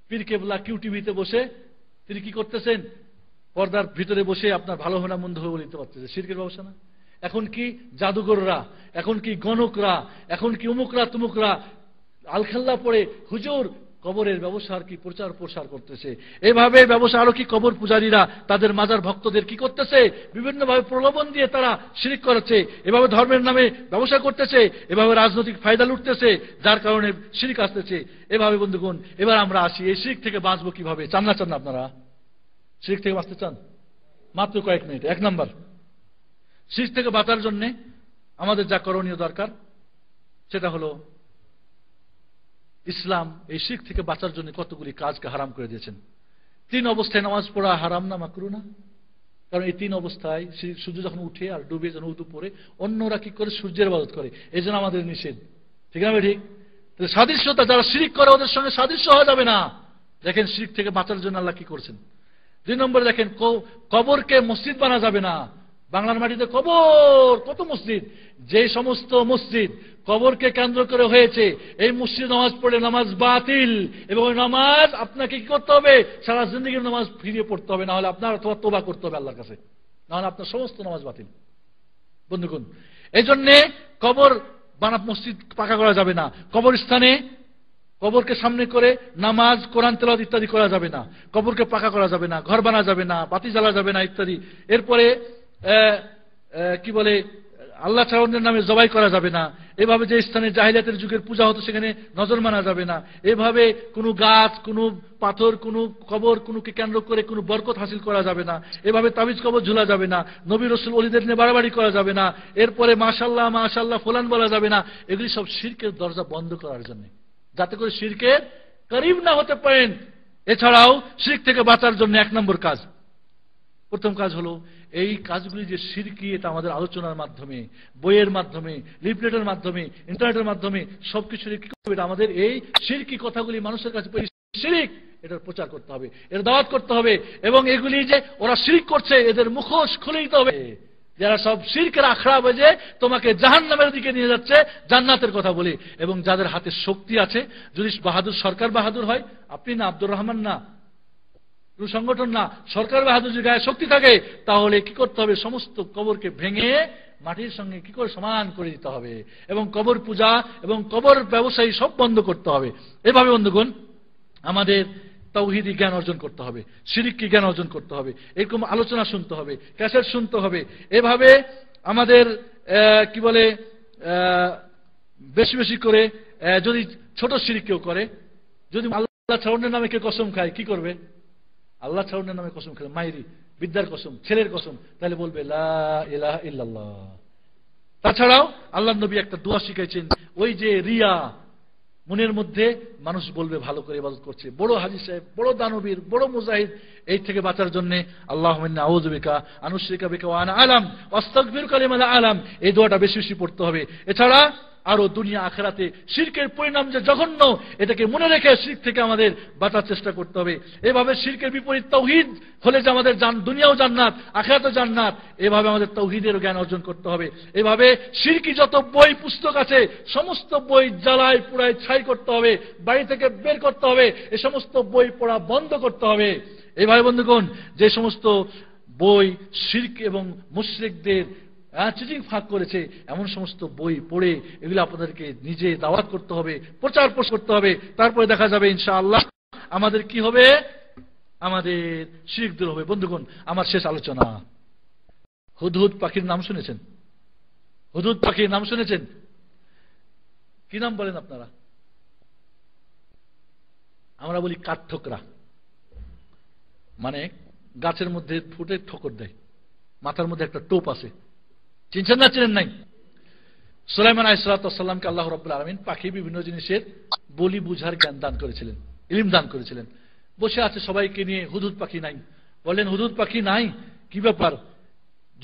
পীর কেবলা QTVতে বসে তিনি কি করতেছেন, পর্দার ভিতরে বসে আপনার ভালো হবে না মন্দ হবে বলে দিতে পারতেছে, শিরকের ব্যবসা না। এখন কি জাদুঘররা, এখন কি গণকরা, এখন কি উমুকরা তুমুকরা আলখাল্লা পড়ে হুজুর কবরের ব্যবসার কি প্রচার প্রসার করতেছে। এভাবে ব্যবসা আরো কি কবর পূজারীরা তাদের মাজার ভক্তদের কি করতেছে, বিভিন্নভাবে প্রলোভন দিয়ে তারা শিরিক করেছে, এভাবে ধর্মের নামে ব্যবসা করতেছে, এভাবে রাজনৈতিক ফায়দা লুটতেছে, যার কারণে শিরিক আসতেছে। এভাবে বন্ধুগণ, এবার আমরা আসি এই শিরিক থেকে বাঁচবো কিভাবে। চান না আপনারা শিরিক থেকে বাঁচতে চান? মাত্র কয়েক মিনিট। 1 নম্বর, শিরিক থেকে বাঁচার জন্য আমাদের যা করণীয় দরকার সেটা হলো ইসলাম এই শিরক থেকে বাঁচার জন্য কতগুলি কাজকে হারাম করে দিয়েছেন। 3 অবস্থায় নামাজ পড়া হারাম না মাকরুহ না? কারণ এই 3 অবস্থায় সূর্য যখন উঠে আর ডুবে যখন উদু পড়ে, অন্যরা কি করে সূর্যের ইবাদত করে, এই জন্য আমাদের নিষেধ। ঠিক না? ঠিক। সাদৃশ্যতা, যারা শিরিক করে ওদের সঙ্গে সাদৃশ্য হওয়া যাবে না। দেখেন শিরক থেকে বাঁচার জন্য আল্লাহ কি করছেন। 2 নম্বরে দেখেন, কবরকে মসজিদ বানা যাবে না। বাংলার মাটিতে কবর, কত মসজিদ, যে সমস্ত মসজিদ কবরকে কেন্দ্র করে হয়েছে, এই মসজিদ নামাজ পড়লে নামাজ বাতিল, এবং ওই নামাজ আপনাকে কি করতে হবে, সারা জিন্দগির নামাজ ফিরিয়ে পড়তে হবে, না হলে আপনার অথবা তোবা করতে হবে আল্লাহর কাছে, না হলে আপনার সমস্ত নামাজ বাতিল। বন্ধুগণ, এই জন্যে কবর মসজিদ পাকা করা যাবে না। কবরস্থানে কবরকে সামনে করে নামাজ, কোরআন তেলাওয়াত ইত্যাদি করা যাবে না। কবরকে পাকা করা যাবে না, ঘর বানা যাবে না, বাতি জ্বালা যাবে না ইত্যাদি। এরপরে কি বলে, আল্লাহ ছাড়ার নামে জবাই করা যাবে না। এভাবে যে স্থানে জাহিলিয়াতের যুগের পূজা হতো সেখানে নজর মানা যাবে না। এভাবে কোনো গাছ, কোনো পাথর, কোনো কবর, কোনোকে কেন্দ্র করে কোনো বরকত হাসিল করা যাবে না। এভাবে তাবিজ কবর ঝুলা যাবে না। নবী রসুল ওলিদের নিয়ে বাড়াবাড়ি করা যাবে না। এরপরে মাশাল্লাহ মাশাল্লাহ ফুলান বলা যাবে না। এগুলি সব শিরকের দরজা বন্ধ করার জন্য, যাতে করে শিরকের করিব না হতে পারেন। এছাড়াও শিরক থেকে বাঁচার জন্য 1 নম্বর কাজ, প্রথম কাজ হলো এই কাজগুলি যে শিরকি, এটা আমাদের আলোচনার মাধ্যমে, বইয়ের মাধ্যমে, লিফলেটের মাধ্যমে, ইন্টারনেটের মাধ্যমে সবকিছু কি করতে হবে, আমাদের এই শিরকি কথাগুলি মানুষের কাছে শিরিক, এটার প্রচার করতে হবে, এর দাওয়াত করতে হবে। এবং এগুলি যে ওরা শিরিক করছে এদের মুখোশ খুলে দিতে হবে। যারা সব শিরকের আখড়া বেজে তোমাকে জাহান্নামের দিকে নিয়ে যাচ্ছে, জান্নাতের কথা বলে, এবং যাদের হাতে শক্তি আছে, যদি বাহাদুর সরকার বাহাদুর হয়, আপনি না আব্দুর রহমান না সংগঠন না, সরকার বাহাদুর যদি গায়ে শক্তি থাকে, তাহলে কি করতে হবে, সমস্ত কবরকে ভেঙে মাটির সঙ্গে কি করে সমান করে দিতে হবে, এবং কবর পূজা এবং কবর ব্যবসায়ী সব বন্ধ করতে হবে। এভাবে বন্ধুগণ, আমাদের তাওহীদি জ্ঞান অর্জন করতে হবে, শিরকি জ্ঞান অর্জন করতে হবে, এরকম আলোচনা শুনতে হবে, ক্যাসেট শুনতে হবে। এভাবে আমাদের কি বলে, বেশি বেশি করে, যদি ছোট শিরক কেউ করে, যদি আল্লাহ ছাড়নের নামে কেউ কসম খায়, কি করবে, আল্লাহ ছাড়নের নামে কসম খেলে, মায়েরি বিদ্যার কসম, ছেলের কসম, তাহলে বলবে লা ইলাহা ইল্লাল্লাহ। তাছাড়াও আল্লাহ নবী একটা দোয়া শিখাইছেন, ওই যে রিয়া মনের মধ্যে, মানুষ বলবে ভালো করে ইবাদত করছে, বড় হাজী সাহেব, বড় দানবীর, বড় মুজাহিদ, এই থেকে বাঁচার জন্য আল্লাহুম্মা ইন্নী আউযু বিকা আন উশরিকা বিকা ওয়া আনা আ'লাম ওয়াস্তাগফিরুকা লিমা লা আ'লাম, এই দোয়াটা বেশি বেশি পড়তে হবে। এছাড়া আরো দুনিয়া আখিরাতে শিরকের পরিণাম যে জঘন্য, এটাকে মনে রেখে শিরক থেকে আমাদের বাঁচার চেষ্টা করতে হবে। এভাবে শিরকের বিপরীত তাওহীদ হলে যে আমাদের দুনিয়াও জান্নাত, আখিরাতেও জান্নাত, এভাবে আমাদের তাওহীদের জ্ঞান অর্জন করতে হবে। এভাবে শিরকি যত বই পুস্তক আছে সমস্ত বই জ্বালায় পুড়ায় ছাই করতে হবে, বাড়ি থেকে বের করতে হবে, এই সমস্ত বই পড়া বন্ধ করতে হবে। এইভাবে বন্ধুগণ, যে সমস্ত বই শিরক এবং মুশরিকদের চিটিং ফাঁক করেছে, এমন সমস্ত বই পড়ে এগুলো আপনাদেরকে নিজে দাওয়াত করতে হবে, প্রচার প্রসার করতে হবে। তারপরে দেখা যাবে ইনশাআল্লাহ আমাদের কি হবে, আমাদের শিরক দূর হবে। বন্ধুগণ, আমার শেষ আলোচনা, হুদহুদ পাখির নাম শুনেছেন? হুদহুদ পাখির নাম শুনেছেন? কি নাম বলেন আপনারা? আমরা বলি কাঠঠোকরা, মানে গাছের মধ্যে ফুটে ঠোকর দেয়, মাথার মধ্যে একটা টোপ আছে। চিনছেন না চিনেন নাই? সুলাইমান আলাইহিস সালামকে আল্লাহ রাব্বুল আলামিন পাখি বিভিন্ন জিনিসের বলি বুঝার জ্ঞান দান করেছিলেন, ইলম দান করেছিলেন। বসে আছে সবাইকে নিয়ে, হুদহুদ পাখি নাই। বললেন হুদহুদ পাখি নাই, কি ব্যাপার?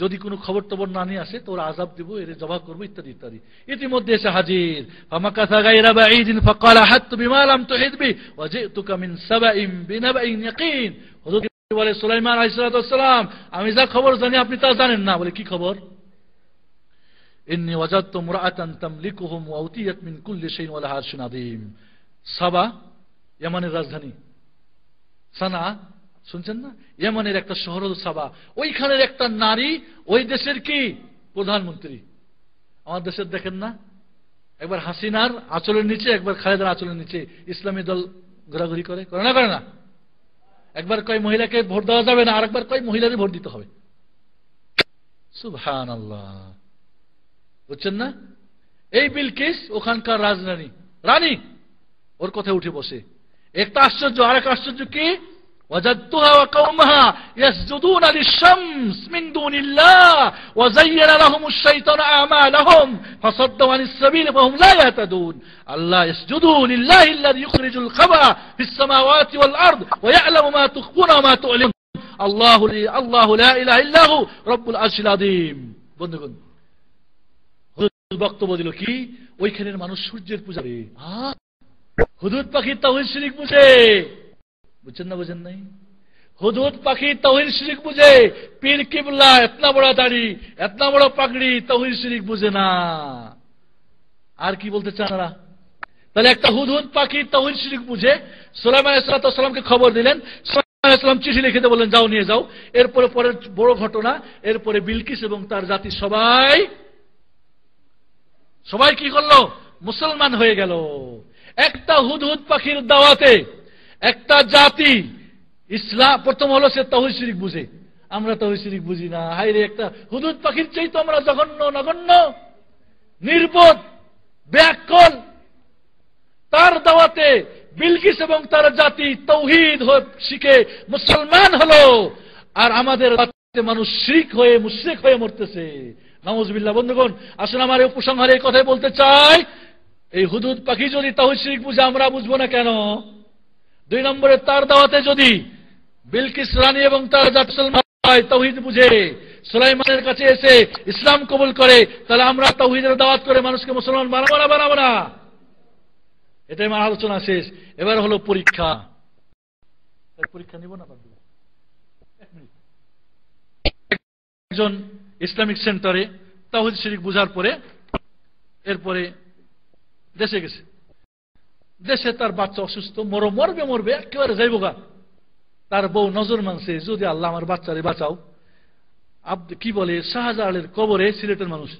যদি কোনো খবর টবর না নিয়ে আসে তো ওরা আযাব দিব, এর জবাব করবো, ইত্যাদি ইত্যাদি। ইতিমধ্যে এসে হাজির। ফামাকাসা গায়রা বাঈদিন ফাকাল হাত্তু বিমা লাম তুহিত বি ওয়া জিতুকা মিন সাবাইন বিনাবাইন ইয়াকিন। হুজুর বলে, সুলাইমান আলাইহিস সালাম, আমি যা খবর জানি আপনি তা জানেন না। বলে, কি খবর? ইন্নী ওয়াজাদতু ইমরাআতান তামলিকুহুম ওয়া উতিয়াত মিন কুল্লি শাইইন ওয়া লাহা আরশুন আযীম। সাবা ইয়ামানের রাজধানী, সানা শুনছেন না? ইয়ামানের একটা শহর হল সাবা। ওইখানের একটা নারী ওই দেশের কি প্রধানমন্ত্রী। আমার দেশের দেখেন না, একবার হাসিনার আঁচলের নিচে, একবার খালেদার আঁচলের নিচে ইসলামী দল ঘোরাঘুরি করে, করে না? করে না? একবার কয় মহিলাকে ভোট দেওয়া যাবে না, আর একবার কয় মহিলাদের ভোট দিতে হবে। সুবহানাল্লাহ, বুঝছেন না? এই বিলকিস ওখানকার রাজরানী, রানী, ওর কথায় উঠে বসে। একটা আশ্চর্য, আর এক আশ্চর্য কি? وجدتها وقومها يسجدون للشمس من دون الله وزين لهم الشيطان أعمالهم فصدوا عن السبيل فهم لا يهتدون. الله يسجدوا لله الذي يخرج الخبأ في السماوات والأرض ويعلم ما تخفون وما تعلنون الله لا إله إلا هو رب العرش العظيم. বন্ধুগণ, হুদুদ বক্তব্য দিল কি? ওইখানের মানুষ সূর্যের পূজারী। হুদুদ পাখি তাওহীদ শিরক বুঝে। বুঝছেন না? বুঝেন নাই? হুদহুদ পাখি তাওহীদ শিরক বুঝে। পীর কিবলা এতনা বড় দাড়ি, এতনা বড় পাগড়ি, তাওহীদ শিরক বুঝে না। আর কি বলতে চান ওরা? তাহলে একটা হুদহুদ পাখি তাওহীদ শিরক বুঝে। সুলাইমান আলাইহিস সালামকে খবর দিলেন। সুলাইমান আলাইহিস সালাম চিঠি লিখে বললেন, যাও নিয়ে যাও। এরপরে পরের বড় ঘটনা, এরপরে বিলকিস এবং তার জাতি সবাই কি করলো? মুসলমান হয়ে গেল। একটা হুদহুদ পাখির দাওয়াতে একটা জাতি ইসলাম, প্রথম হলো সে তাওহীদ শিরক বুঝে। আমরা তাওহীদ শিরক বুঝি না। হায়রে, একটা হুদহুদ পাখির চাই তো আমরা জঘন্য, নগণ্য, নির্বোধ, ব্যাকল। তার দাওয়াতে বিলকিস এবং তার জাতি তাওহীদ শিখে মুসলমান হলো, আর আমাদের মানুষ শিরক হয়ে মুশরিক হয়ে মরতেছে। নাউযুবিল্লাহ। বন্ধুগণ, আসলে আমার এই উপসংহারে এই কথাই বলতে চাই, এই হুদহুদ পাখি যদি তাওহীদ শিরক বুঝে, আমরা বুঝবো না কেন? দুই নম্বরে, তার দাওয়াতে যদি বিলকিস রানী এবং তার জাতি তাওহীদ বুঝে সুলাইমানের কাছে এসে ইসলাম কবুল করে, তাহলে আমরা তাওহীদের দাওয়াত করে মানুষকে মুসলমান বানাবো না। এটাই আমার আলোচনা শেষ। এবার হলো পরীক্ষা। পরীক্ষা নিব না? একজন ইসলামিক সেন্টারে তাওহীদ শিরক বুঝার পরে এরপরে দেশে গেছে। দেশে তার বাচ্চা অসুস্থ, মরবে একেবারে যাইব গা। তার বউ নজর মানছে, যদি আল্লাহ আমার বাচ্চারে বাঁচাও। কি বলে, শাহজালালের কবরে, সিলেটের মানুষ,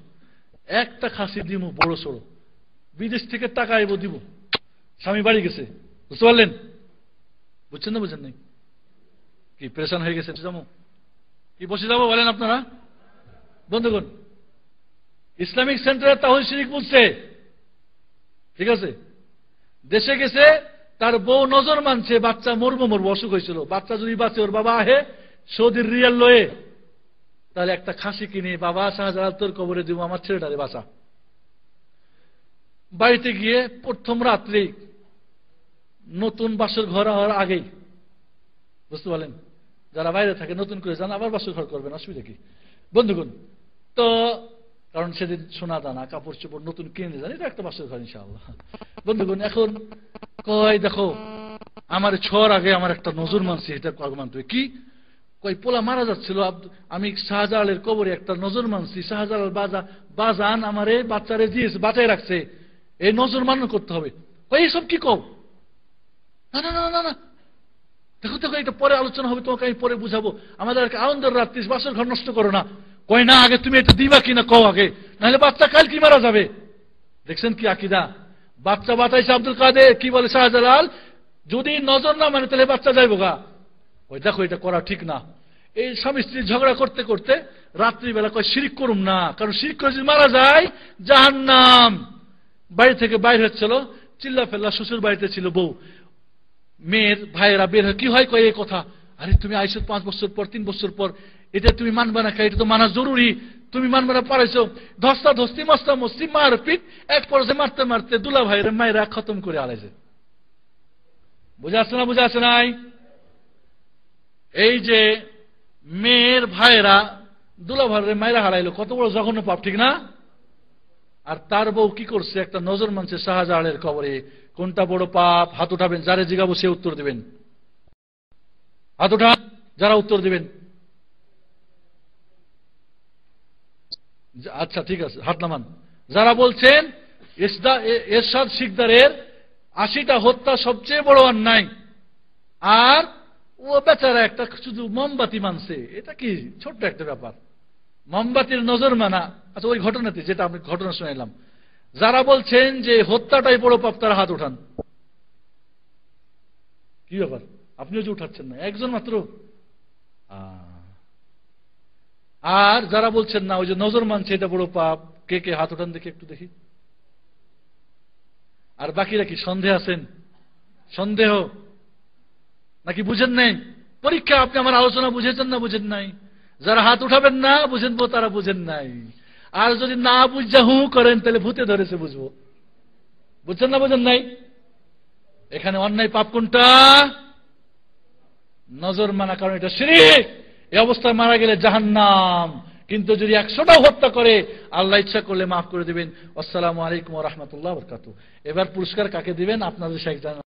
একটা খাসি দিব বড় সড়ো, বিদেশ থেকে টাকা আইব দিব। স্বামী বাড়ি গেছে, বুঝতে পারলেন? বুঝছেন না? বুঝেন নাই? কি প্রেশান হয়ে গেছে? যাবো কি বসে যাবো বলেন আপনারা? বন্ধুগণ, ইসলামিক সেন্টারে তাওহীদ শিরক বুঝছে, ঠিক আছে, দেশে গেছে, তার বউ নজর মানছে, বাচ্চা মরবো, অসুখ হয়েছিল, বাচ্চা যদি বাঁচে, ওর বাবা আহে সৌদির রিয়াল লয়ে, তাহলে একটা খাসি কিনে, বাবা শাহজালাল তোর কবরে দিব, আমার ছেলেটারে বাঁচা। বাড়িতে গিয়ে প্রথম রাত্রে, নতুন বাসর ঘর হওয়ার আগেই, বুঝতে পারলেন, যারা বাইরে থাকে নতুন করে যান, আবার বাসর ঘর করবেন, অসুবিধা কি? বন্ধুগণ, তো কারণ সেদিন সোনা দানা কাপড় চোপড় নতুন কিনে যান, এটা একটা বাসর ঘর ইনশাআল্লাহ। বন্ধুগণ, এখন কয়, দেখো আমার ছোঁয়ার আগে আমার একটা নজর মানছে, এটা মানতে কি? কই পোলা মারা যাচ্ছিল, আমি শাহজালালের কবরে একটা নজর মানছি, শাহজালাল বাজান আমারে বাচ্চারে দিয়েছে, বাঁচাই রাখছে, এই নজর মান্য করতে হবে। কই এইসব কি কও? না না না না না, দেখো দেখো, এটা পরে আলোচনা হবে, তোমাকে আমি পরে বুঝাবো, আমাদের আনন্দের রাত্রি, বাসর ঘর নষ্ট করো না। কয় না, আগে তুমি এটা দিবা কিনা কও আগে, নাহলে বাচ্চা কাল কি মারা যাবে। দেখছেন কি আকিদা? বাচ্চা বাঁচাইছে আব্দুল কাদের, কি বলে শাহজালাল, যদি নজর না মানে তাহলে বাচ্চা যাইব গা। ওই দেখো, এটা করা ঠিক না। এই স্বামী স্ত্রী ঝগড়া করতে করতে রাত্রিবেলা কয় শিরক করুম না, কারণ শিরক করে যদি মারা যায় জাহান্নাম। বাড়ি থেকে বাইর হচ্ছিল, চিল্লা ফেল্লা, শ্বশুর বাড়িতে ছিল বউ, মেয়ের ভাইয়েরা বের হয়, কি হয় কয় এই কথা, আরে তুমি আইছো 5 বছর পর 3 বছর পর, এটা তুমি মানবে না, এটা তো মানা জরুরি, তুমি মানবে না, পারাইছো ধস্তা ধস্তি মস্তা মস্তি মারপিট, এক পর্যায়ে মারতে মারতে দুলা ভাইয়ের মায়েরা খতম করে আলাইছে। বুঝা আছে না? বুঝা আছে নাই? এই যে মেয়ের ভাইয়েরা দুলা ভাইয়ের মায়েরা হারাইলো, কত বড় জঘন্য পাপ, ঠিক না? আর তার বউ কি করছে? একটা নজর মানছে শাহজালালের কবরে। কোনটা বড় পাপ? হাত উঠাবেন, যারে জিগাবো সে উত্তর দিবেন। হাত উঠান যারা উত্তর দিবেন। আচ্ছা ঠিক আছে, হাত নামান। যারা বলছেন এরশাদ শিকদারের 80টা হত্যা সবচেয়ে বড় অন্যায়, আর ও বেচারা একটা শুধু মোমবাতি মানছে, এটা কি ছোট্ট একটা ব্যাপার, মোমবাতির নজর মানা। আচ্ছা ওই ঘটনাতে যেটা আমি ঘটনা শুনাইলাম, যারা বলছেন যে হত্যাটাই বড় পাপ তারা হাত উঠান। কি ব্যাপার, আপনিও যে উঠাচ্ছেন না, একজন মাত্র। আর যারা বলছেন না ওই যে নজর মানছে এটা বড় পাপ, কে কে হাত উঠান দেখি, একটু দেখি। আর বাকিরা কি সন্দেহ আছেন? সন্দেহ নাকি বুঝেন নাই? পরীক্ষা, আপনি আমার আলোচনা বুঝেছেন না বুঝেন নাই? যারা হাত উঠাবেন না বুঝেনবো তারা বুঝেন নাই, আর যদি না বুঝা হু করেন তাহলে ভূতে ধরেছে বুঝবো। বুঝছেন না বুঝেন নাই? এখানে অন্যায় পাপ কোনটা? নজর মানা, কারণ এটা শিরক। এই অবস্থায় মারা গেলে জাহান্নাম, কিন্তু যদি 100টাও হত্যা করে আল্লাহ ইচ্ছা করলে মাফ করে দিবেন। আসসালামু আলাইকুম ওয়া রাহমাতুল্লাহি ওয়া বারাকাতুহু। এবার পুরস্কার কাকে দিবেন আপনাদের শেখ জানেন।